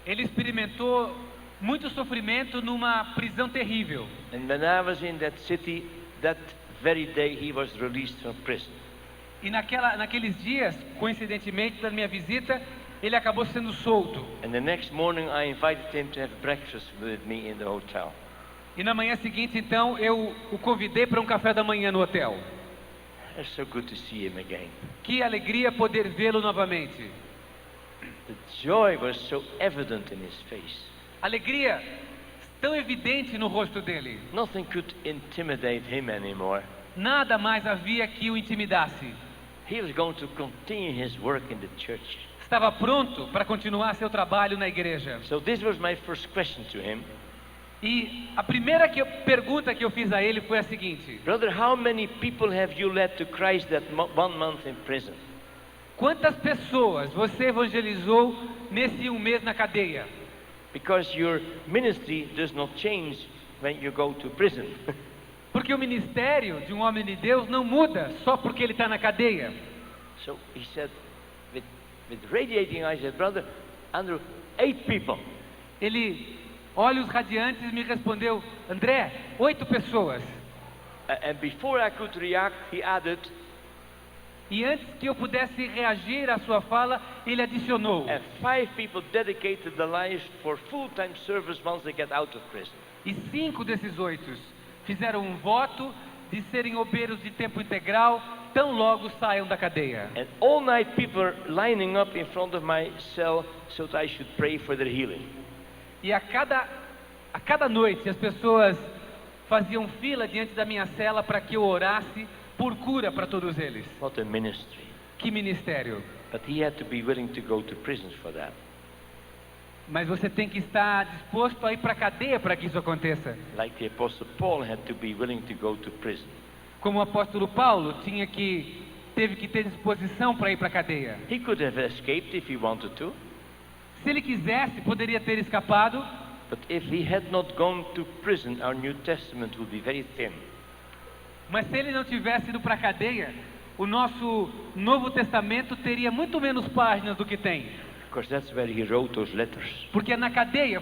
ele experimentou muito sofrimento numa prisão terrível. And when I was in that city, that very day he was released from prison. E naqueles dias, coincidentemente, da minha visita, ele acabou sendo solto. And the next morning I invited him to have breakfast with me in the hotel. E na manhã seguinte, então, eu o convidei para um café da manhã no hotel. It's so good to see him again. Que alegria poder vê-lo novamente. The joy was so evident in his face. Alegria tão evidente no rosto dele. Nothing could intimidate him anymore. Nada mais havia que o intimidasse. He was going to continue his work in the church. Estava pronto para continuar seu trabalho na igreja. So this was my first question to him. E a primeira pergunta que eu fiz a ele foi a seguinte: Brother, how many people have you led to Christ that 1 month in prison? quantas pessoas você evangelizou nesse um mês na cadeia? Because your ministry does not change when you go to prison. Porque o ministério de um homem de Deus não muda só porque ele está na cadeia. So he said, with radiating eyes, he said, Brother Andrew, 8 people. Ele, olhos radiantes, me respondeu: André, 8 pessoas. And before I could react, he added, E antes que eu pudesse reagir à sua fala, ele adicionou: and 5 people dedicated their lives for full-time service once they get out of prison. E 5 desses 8 fizeram um voto de serem obreiros de tempo integral, tão logo saiam da cadeia. And all night people are lining up in front of my cell so that I should pray for their healing. E a cada noite as pessoas faziam fila diante da minha cela para que eu orasse por cura para todos eles. What a ministry. Que ministério! But he had to be willing to go to prisons for that. Mas você tem que estar disposto a ir para a cadeia para que isso aconteça. Like the Apostle Paul had to be willing to go to prison. Como o apóstolo Paulo teve que ter disposição para ir para a cadeia. He could have escaped if he wanted to. Se ele quisesse, poderia ter escapado. But if he had not gone to prison, our New Testament would be very thin. Mas se ele não tivesse ido para a cadeia, o nosso Novo Testamento teria muito menos páginas do que tem. Because that's where he wrote those letters. Porque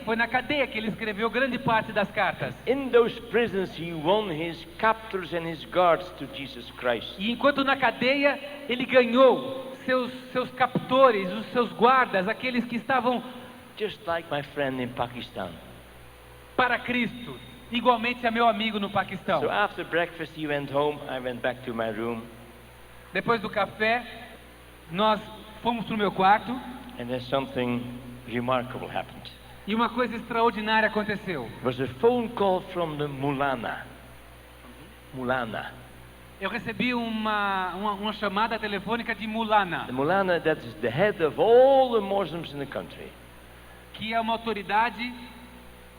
foi na cadeia que ele escreveu grande parte das cartas. In those prisons he won his captors and his guards to Jesus Christ. E enquanto na cadeia, ele ganhou seus captores, os seus guardas, aqueles que estavam Just like my friend in Pakistan. para Cristo, igualmente a meu amigo no Paquistão. So after breakfast he went home, I went back to my room. Depois do café, nós fomos para o meu quarto And then something remarkable happened. e uma coisa extraordinária aconteceu. It was a phone call from the Mulana. Mulana. Eu recebi uma chamada telefônica de Mulana, The Mulana, that is the head of all the Muslims in the country. que é uma autoridade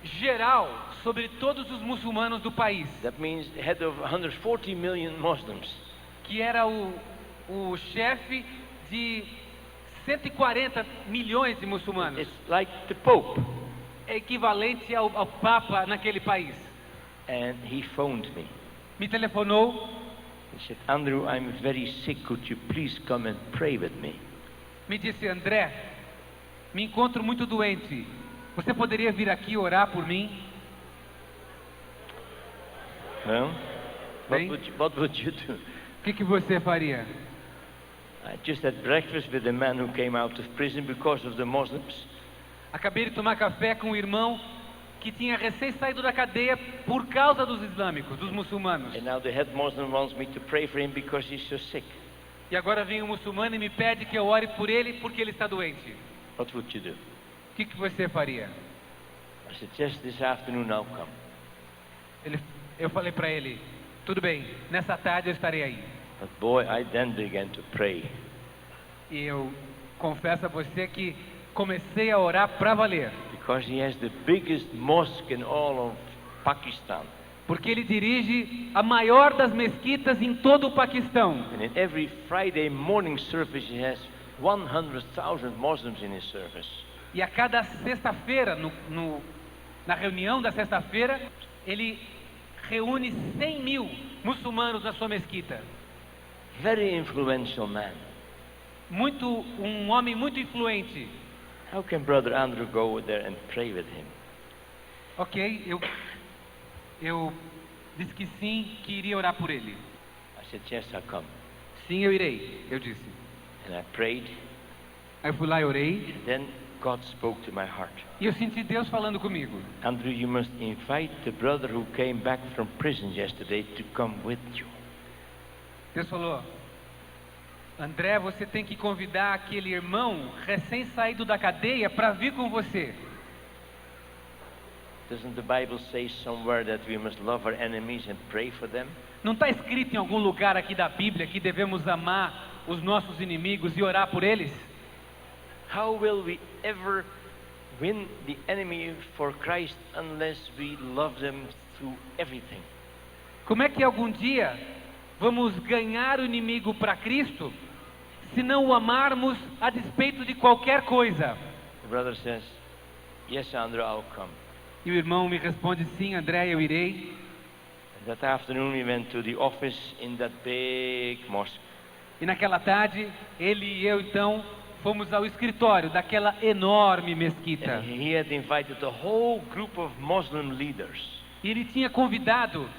geral sobre todos os muçulmanos do país, That means the head of 140 million Muslims. que era o chefe de 140 milhões de muçulmanos, It's like the Pope. é equivalente ao Papa naquele país. And he phoned me. Me telefonou, He said, Andrew, I'm very sick. Could you please come and pray with me? me disse: André, me encontro muito doente, você poderia vir aqui orar por mim? Well, Bem. what would you do? O que você faria? I just had breakfast with a man who came out of prison because of the Muslims. Acabei de tomar café com um irmão que tinha recém saído da cadeia por causa dos islâmicos, dos muçulmanos. And now the head Muslim wants me to pray for him because he's so sick. E agora vem um muçulmano e me pede que eu ore por ele porque ele está doente. What would you do? O que você faria? I said, just this afternoon I'll come. Eu falei para ele, tudo bem, nessa tarde eu estarei aí. But boy, I then began to pray. E eu confesso a você que comecei a orar para valer. Because he has the biggest mosque in all of Pakistan. Porque ele dirige a maior das mesquitas em todo o Paquistão. And in every Friday morning service he has 100,000 Muslims in his service. E a cada sexta-feira, na reunião da sexta-feira, ele reúne 100.000 muçulmanos na sua mesquita. Very influential man. Um homem muito influente. How can Brother Andrew go there and pray with him? Ok, eu disse que sim, que iria orar por ele. I said, yes, I'll come. Sim, eu irei, eu disse. And I prayed. Aí eu fui lá e orei. And then God spoke to my heart. E eu senti Deus falando comigo. Andrew, you must invite the brother who came back from prison yesterday to come with you. Deus falou, André, você tem que convidar aquele irmão recém-saído da cadeia para vir com você. Doesn't the Bible say somewhere that we must love our enemies and pray for them? Não está escrito em algum lugar aqui da Bíblia que devemos amar os nossos inimigos e orar por eles? How will we ever win the enemy for Christ unless we love them through everything? Como é que algum dia vamos ganhar o inimigo para Cristo se não o amarmos a despeito de qualquer coisa? The brother says, yes, Andrew, I'll come. E o irmão me responde, sim, André, eu irei. And that afternoon we went to the office in that big mosque. E naquela tarde, ele e eu então fomos ao escritório daquela enorme mesquita. And he had invited a whole group of Muslim leaders. E ele tinha convidado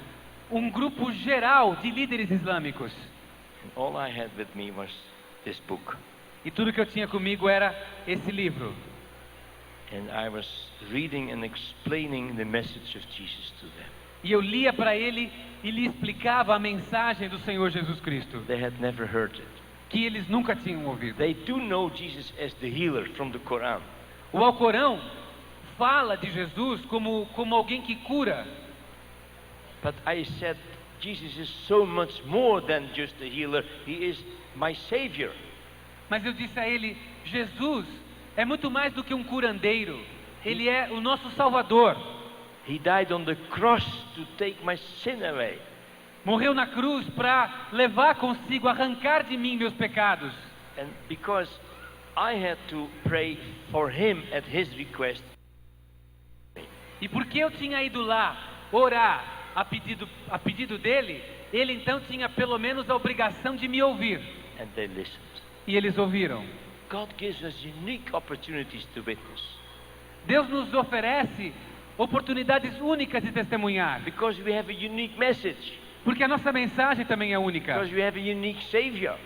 um grupo geral de líderes islâmicos. And all I had with me was this book. E tudo que eu tinha comigo era esse livro. And I was reading and explaining the message of Jesus to them. E eu lia para ele e lhe explicava a mensagem do Senhor Jesus Cristo, They had never heard it. que eles nunca tinham ouvido. They do know Jesus as the healer from the Quran. O Alcorão fala de Jesus como alguém que cura. But I said, Jesus is so much more than just a healer. He is my Savior. Mas eu disse a ele, Jesus é muito mais do que um curandeiro. Ele é o nosso Salvador. He died on the cross to take my sin away. Morreu na cruz para levar consigo, arrancar de mim meus pecados. And because I had to pray for him at his request, E porque eu tinha ido lá orar a pedido dele, ele então tinha pelo menos a obrigação de me ouvir. and they listened. E eles ouviram. God gives us unique opportunities to witness. Deus nos oferece oportunidades únicas de testemunhar, Because we have a unique message. porque a nossa mensagem também é única. Because we have a unique Savior.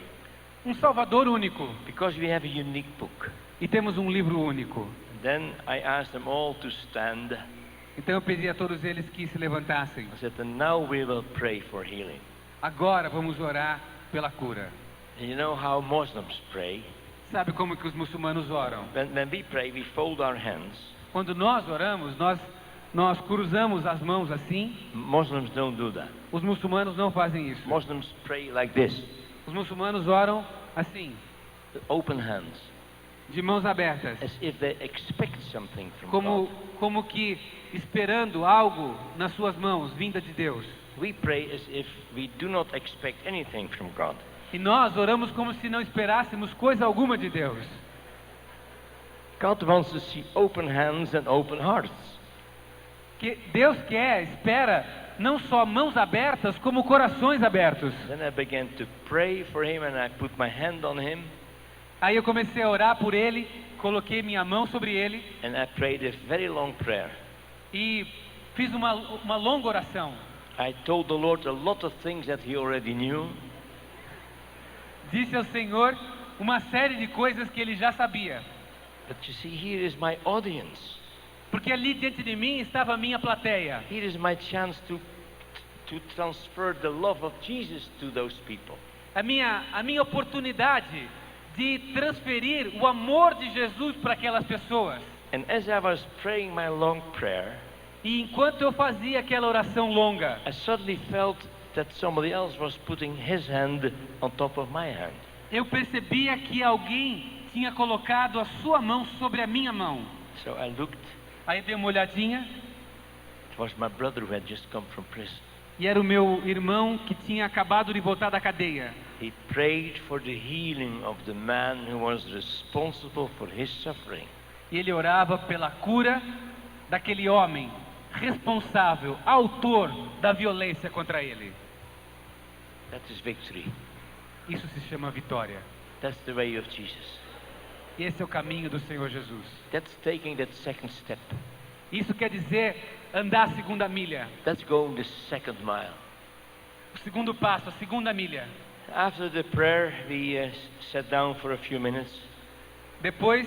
Um Salvador único. Because we have a unique book. E temos um livro único. And then I asked them all to stand. Então eu pedi a todos eles que se levantassem. I said, and now we will pray for healing. Agora vamos orar pela cura. And you know how Muslims pray? Sabe como que os muçulmanos oram? When we pray, we fold our hands. Quando nós oramos, nós cruzamos as mãos assim. Muslims don't do that. Os muçulmanos não fazem isso. Muslims pray like this, Os muçulmanos oram assim, open hands, de mãos abertas, as if they expect something from God. como que esperando algo nas suas mãos, vinda de Deus. We pray as if we do not expect anything from God. E nós oramos como se não esperássemos coisa alguma de Deus. God wants to see open hands and open hearts. Que Deus espera não só mãos abertas, como corações abertos. Then I began to pray for him and I put my hand on him Aí eu comecei a orar por ele, coloquei minha mão sobre ele and I prayed a very long prayer. e fiz uma longa oração. I told the Lord a lot of things that he already knew. Disse ao Senhor uma série de coisas que ele já sabia. But you see, here is my audience. Porque ali diante de mim estava a minha plateia. Here is my chance to transfer the love of Jesus to those people. A minha oportunidade de transferir o amor de Jesus para aquelas pessoas. And as I was praying my long prayer, E enquanto eu fazia aquela oração longa, I suddenly felt that somebody else was putting his hand on top of my hand. eu percebia que alguém tinha colocado a sua mão sobre a minha mão. So I looked. Aí dei uma olhadinha It was my brother who had just come from prison. e era o meu irmão que tinha acabado de voltar da cadeia. He prayed for the healing of the man who was responsible for his suffering. E ele orava pela cura daquele homem responsável, autor da violência contra ele. That is victory. Isso se chama vitória. That's the way of Jesus. Esse é o caminho do Senhor Jesus. That's taking that second step. Isso quer dizer andar a segunda milha. That's going the second mile. O segundo passo, a segunda milha. After the prayer, we sat down for a few minutes. Depois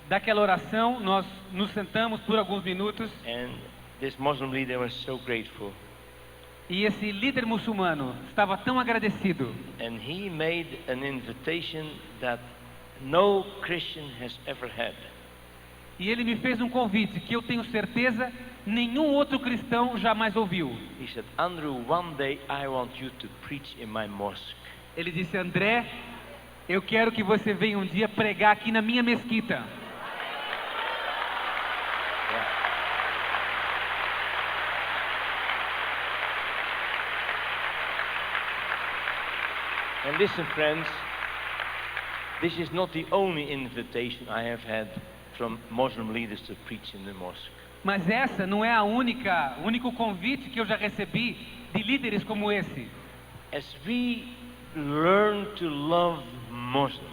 daquela oração, nós nos sentamos por alguns minutos And this Muslim leader was so grateful. e esse líder muçulmano estava tão agradecido. And he made an invitation that no Christian has ever had. E ele me fez um convite que eu tenho certeza nenhum outro cristão jamais ouviu. He said, Andrew, one day I want you to preach in my mosque. Ele disse: André, eu quero que você venha um dia pregar aqui na minha mesquita. And listen, friends, this is not the only invitation I have had from Muslim leaders to preach in the mosque. Mas essa não é o único convite que eu já recebi de líderes como esse. As we learn to love Muslims,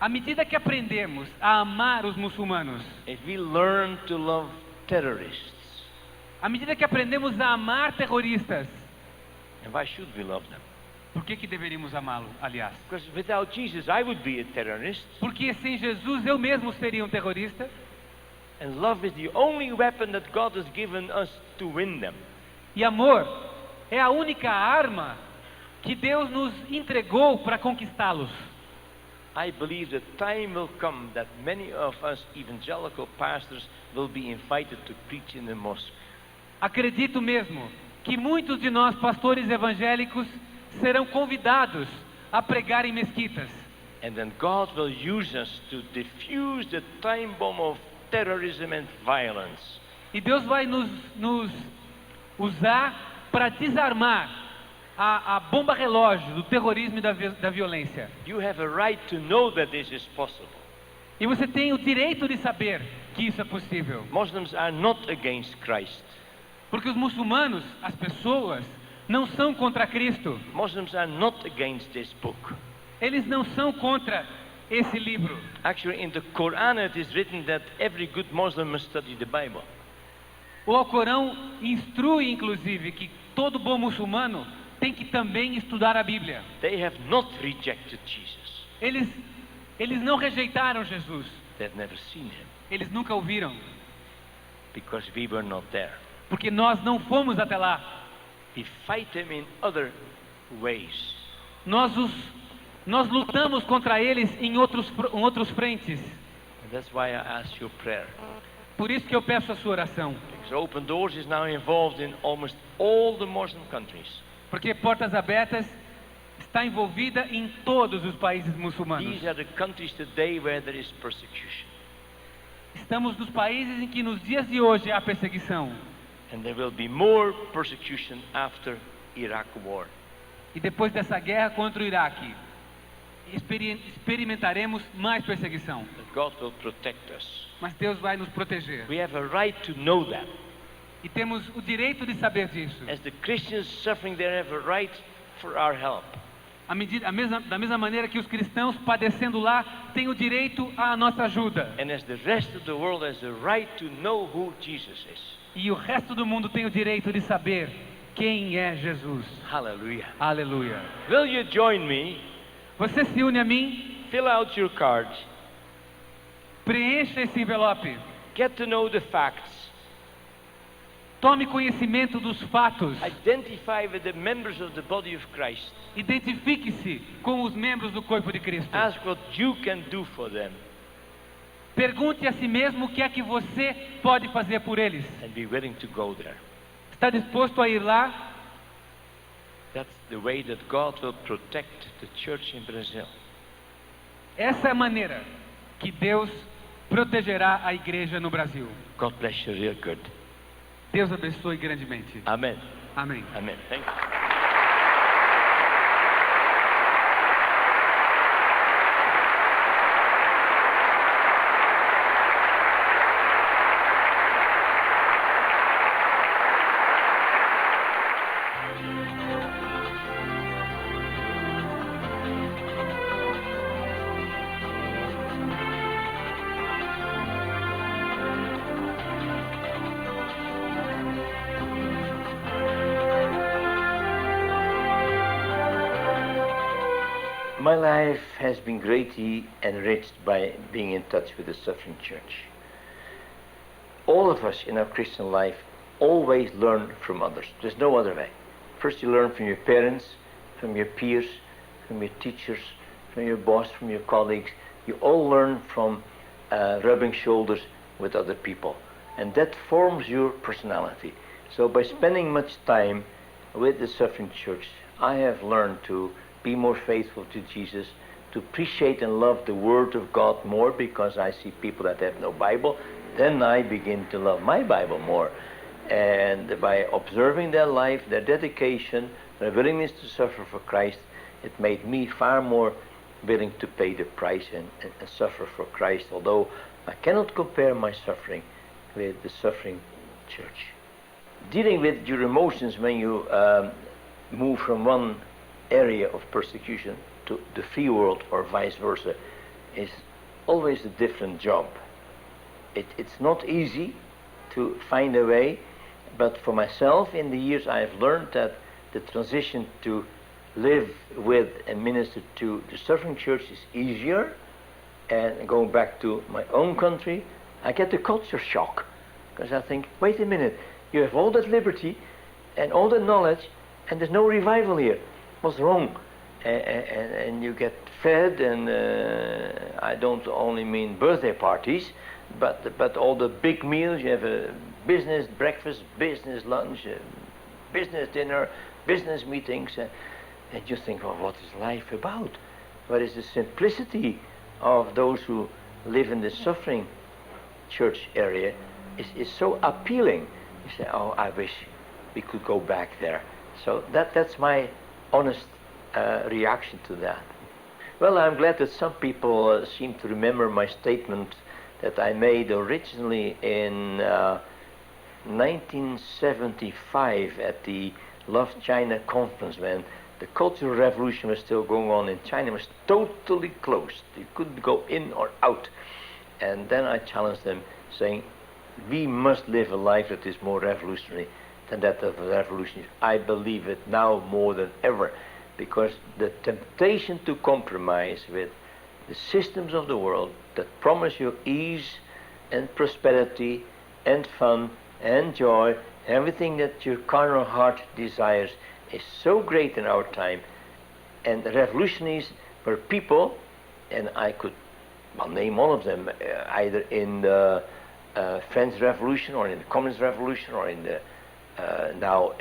À medida que aprendemos a amar os muçulmanos, if we learn to love terrorists, à medida que aprendemos a amar terroristas, and why should we love them? por que deveríamos amá-lo, aliás? Because without Jesus I would be a terrorist, Porque sem Jesus eu mesmo seria um terrorista. and love is the only weapon that God has given us to win them. E amor é a única arma que Deus nos entregou para conquistá-los. I believe the time will come that many of us evangelical pastors will be invited to preach in the mosque. Acredito mesmo que muitos de nós, pastores evangélicos, serão convidados a pregar em mesquitas. And then God will use us to diffuse the time bomb of terrorism and violence. E Deus vai nos usar para desarmar a bomba relógio do terrorismo e da violência. You have a right to know that this is possible. E você tem o direito de saber que isso é possível. Muslims are not against Christ. Porque os muçulmanos, as pessoas, não são contra Cristo. Muslims are not against this book. Eles não são contra esse livro. Actually, in the Quran it is written that every good Muslim must study the Bible. O Alcorão instrui, inclusive, que todo bom muçulmano tem que também estudar a Bíblia. They have not rejected Jesus. Eles não rejeitaram Jesus. They've never seen him Eles nunca o viram. because we were not there. Porque nós não fomos até lá. We fight them in other ways. Nós lutamos contra eles em outros frentes. And that's why I ask your prayer. Por isso que eu peço a sua oração. Because Open Doors is now involved in almost all the Muslim countries. Porque Portas Abertas está envolvida em todos os países muçulmanos. These are the countries today where there is persecution. Estamos nos países em que nos dias de hoje há perseguição. And there will be more persecution after Iraq war. E depois dessa guerra contra o Iraque, experimentaremos mais perseguição. But God will protect us. Mas Deus vai nos proteger. We have a right to know that. E temos o direito de saber disso. As the Christians suffering, they have a right for our help. Da mesma maneira que os cristãos padecendo lá têm o direito à nossa ajuda. And as the rest of the world has a right to know who Jesus is. E o resto do mundo tem o direito de saber quem é Jesus. Hallelujah. Aleluia. Will you join me? Você se une a mim? Fill out your card. Preencha esse envelope. Get to know the facts. Tome conhecimento dos fatos. Identify with the members of the body of Christ. Identifique-se com os membros do corpo de Cristo. Ask what you can do for them. Pergunte a si mesmo o que é que você pode fazer por eles. And be willing to go there. Está disposto a ir lá? That's the way that God will protect the church in Brazil. Essa é a maneira que Deus protegerá a igreja no Brasil. God bless you real good. Deus abençoe grandemente. Amen. Amém. Amen. Thank you. My life has been greatly enriched by being in touch with the suffering church. All of us in our Christian life always learn from others. There's no other way. First you learn from your parents, from your peers, from your teachers, from your boss, from your colleagues. You all learn from rubbing shoulders with other people. And that forms your personality. So by spending much time with the suffering church, I have learned to be more faithful to Jesus, to appreciate and love the Word of God more, because I see people that have no Bible. Then I begin to love my Bible more. And by observing their life, their dedication, their willingness to suffer for Christ, it made me far more willing to pay the price and suffer for Christ, although I cannot compare my suffering with the suffering church. Dealing with your emotions when you move from one area of persecution to the free world or vice versa is always a different job. It's not easy to find a way, but for myself in the years I have learned that the transition to live with and minister to the suffering church is easier, and going back to my own country I get the culture shock, because I think, wait a minute, you have all that liberty and all that knowledge and there's no revival here. What's wrong? And you get fed, and I don't only mean birthday parties, but all the big meals. You have a business breakfast, business lunch, business dinner, business meetings, and you think, well, what is life about? What is the simplicity of those who live in the suffering church area is so appealing. You say, oh, I wish we could go back there. So that's my honest reaction to that. Well, I'm glad that some people seem to remember my statement that I made originally in 1975 at the Love China conference, when the Cultural Revolution was still going on in China. It was totally closed. You couldn't go in or out. And then I challenged them, saying, we must live a life that is more revolutionary than that of the revolutionaries. I believe it now more than ever, because the temptation to compromise with the systems of the world that promise you ease and prosperity and fun and joy, everything that your carnal heart desires, is so great in our time. And the revolutionaries were people, and I could name all of them, either in the French Revolution or in the Communist Revolution or in the now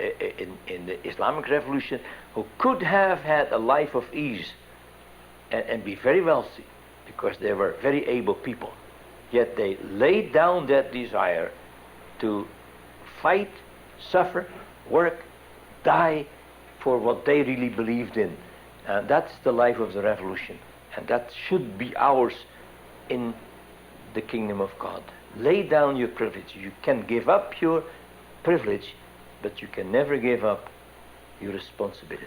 in the Islamic Revolution, who could have had a life of ease and be very wealthy, because they were very able people. Yet they laid down that desire to fight, suffer, work, die for what they really believed in. And that's the life of the revolution. And that should be ours in the kingdom of God. Lay down your privilege. You can give up your privilege, but you can never give up your responsibility.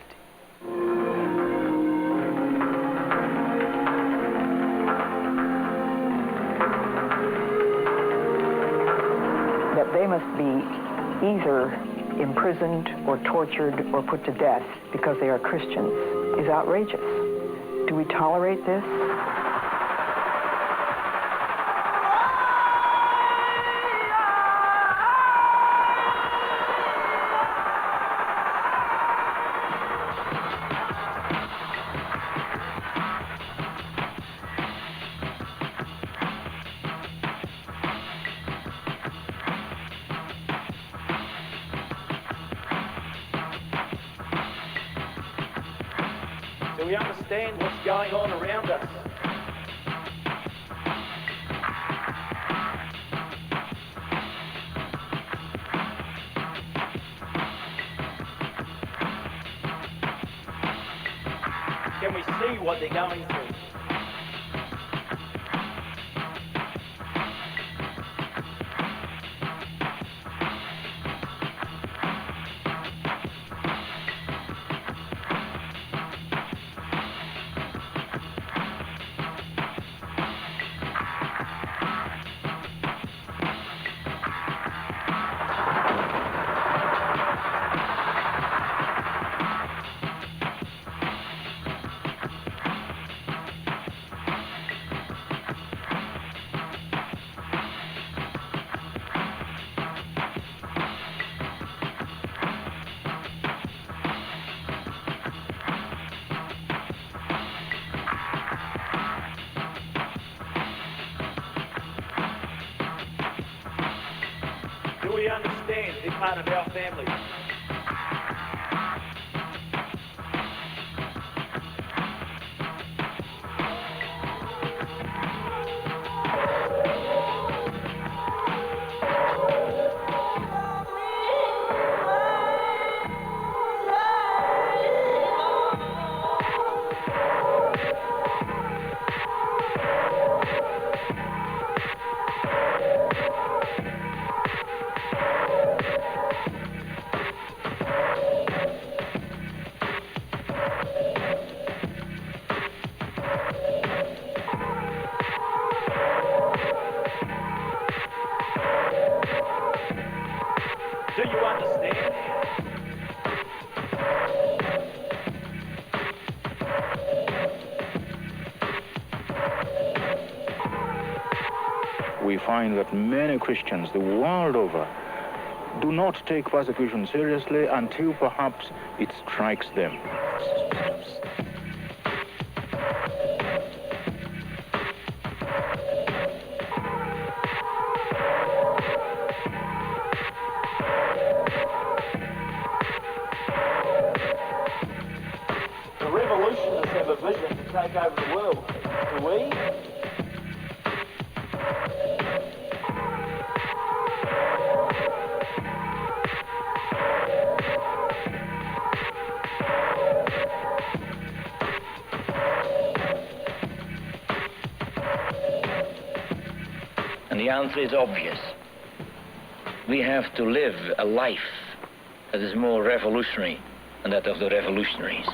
That they must be either imprisoned or tortured or put to death because they are Christians is outrageous. Do we tolerate this? we understand what's going on around us? Can we see what they're going through? Do we understand they're part of our family? Do you understand? We find that many Christians the world over do not take persecution seriously until perhaps it strikes them. The revolutionists have a vision to take over the world. Do we? And the answer is obvious. We have to live a life that is more revolutionary than that of the revolutionaries.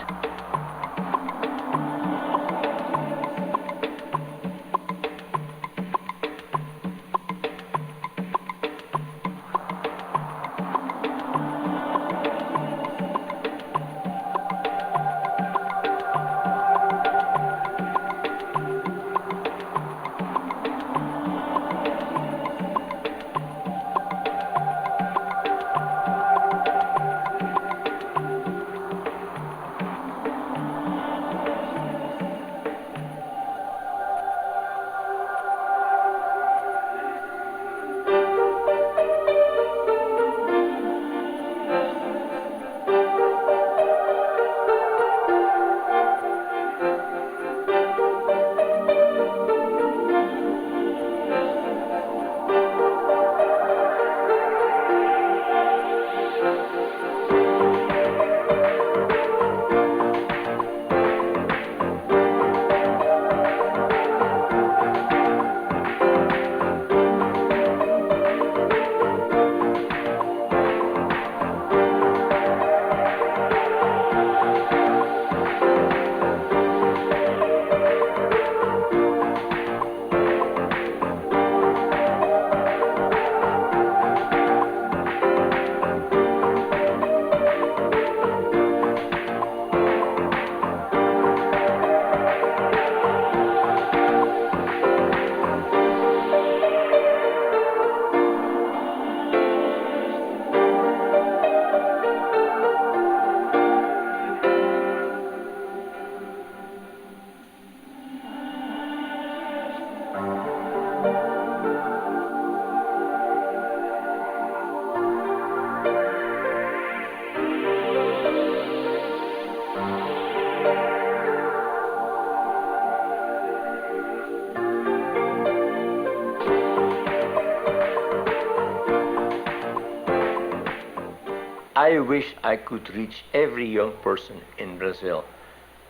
I wish I could reach every young person in Brazil.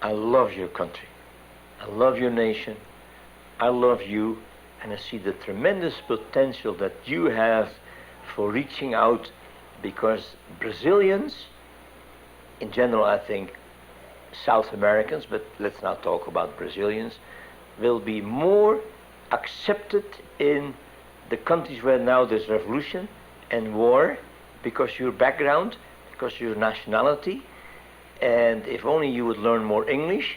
I love your country. I love your nation. I love you. And I see the tremendous potential that you have for reaching out, because Brazilians, in general, I think South Americans, but let's not talk about Brazilians, will be more accepted in the countries where now there's revolution and war, because your background, because your nationality. And if only you would learn more English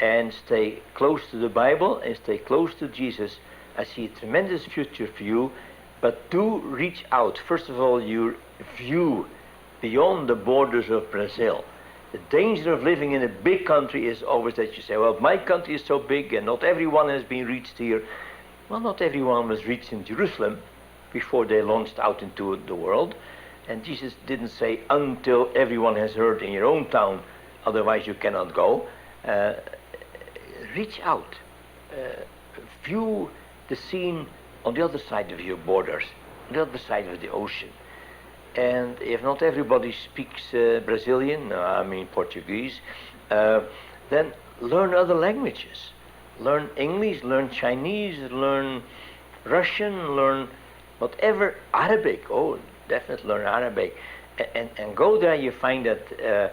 and stay close to the Bible and stay close to Jesus, I see a tremendous future for you. But do reach out. First of all, your view beyond the borders of Brazil. The danger of living in a big country is always that you say, well, my country is so big and not everyone has been reached here. Well, not everyone was reached in Jerusalem before they launched out into the world. And Jesus didn't say, until everyone has heard in your own town, otherwise you cannot go. Reach out. View the scene on the other side of your borders, on the other side of the ocean. And if not everybody speaks Brazilian, I mean Portuguese, then learn other languages. Learn English, learn Chinese, learn Russian, learn whatever, Arabic. Oh, definitely learn Arabic. And go there, you find that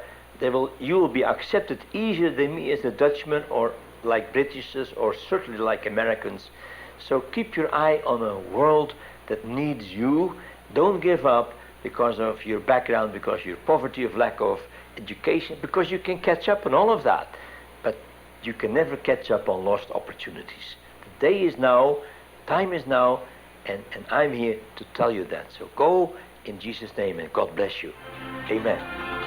you will be accepted easier than me as a Dutchman, or like Britishers, or certainly like Americans. So keep your eye on a world that needs you. Don't give up because of your background, because of your poverty, of lack of education, because you can catch up on all of that. But you can never catch up on lost opportunities. The day is now, time is now, and I'm here to tell you that. So go in Jesus' name, and God bless you. Amen.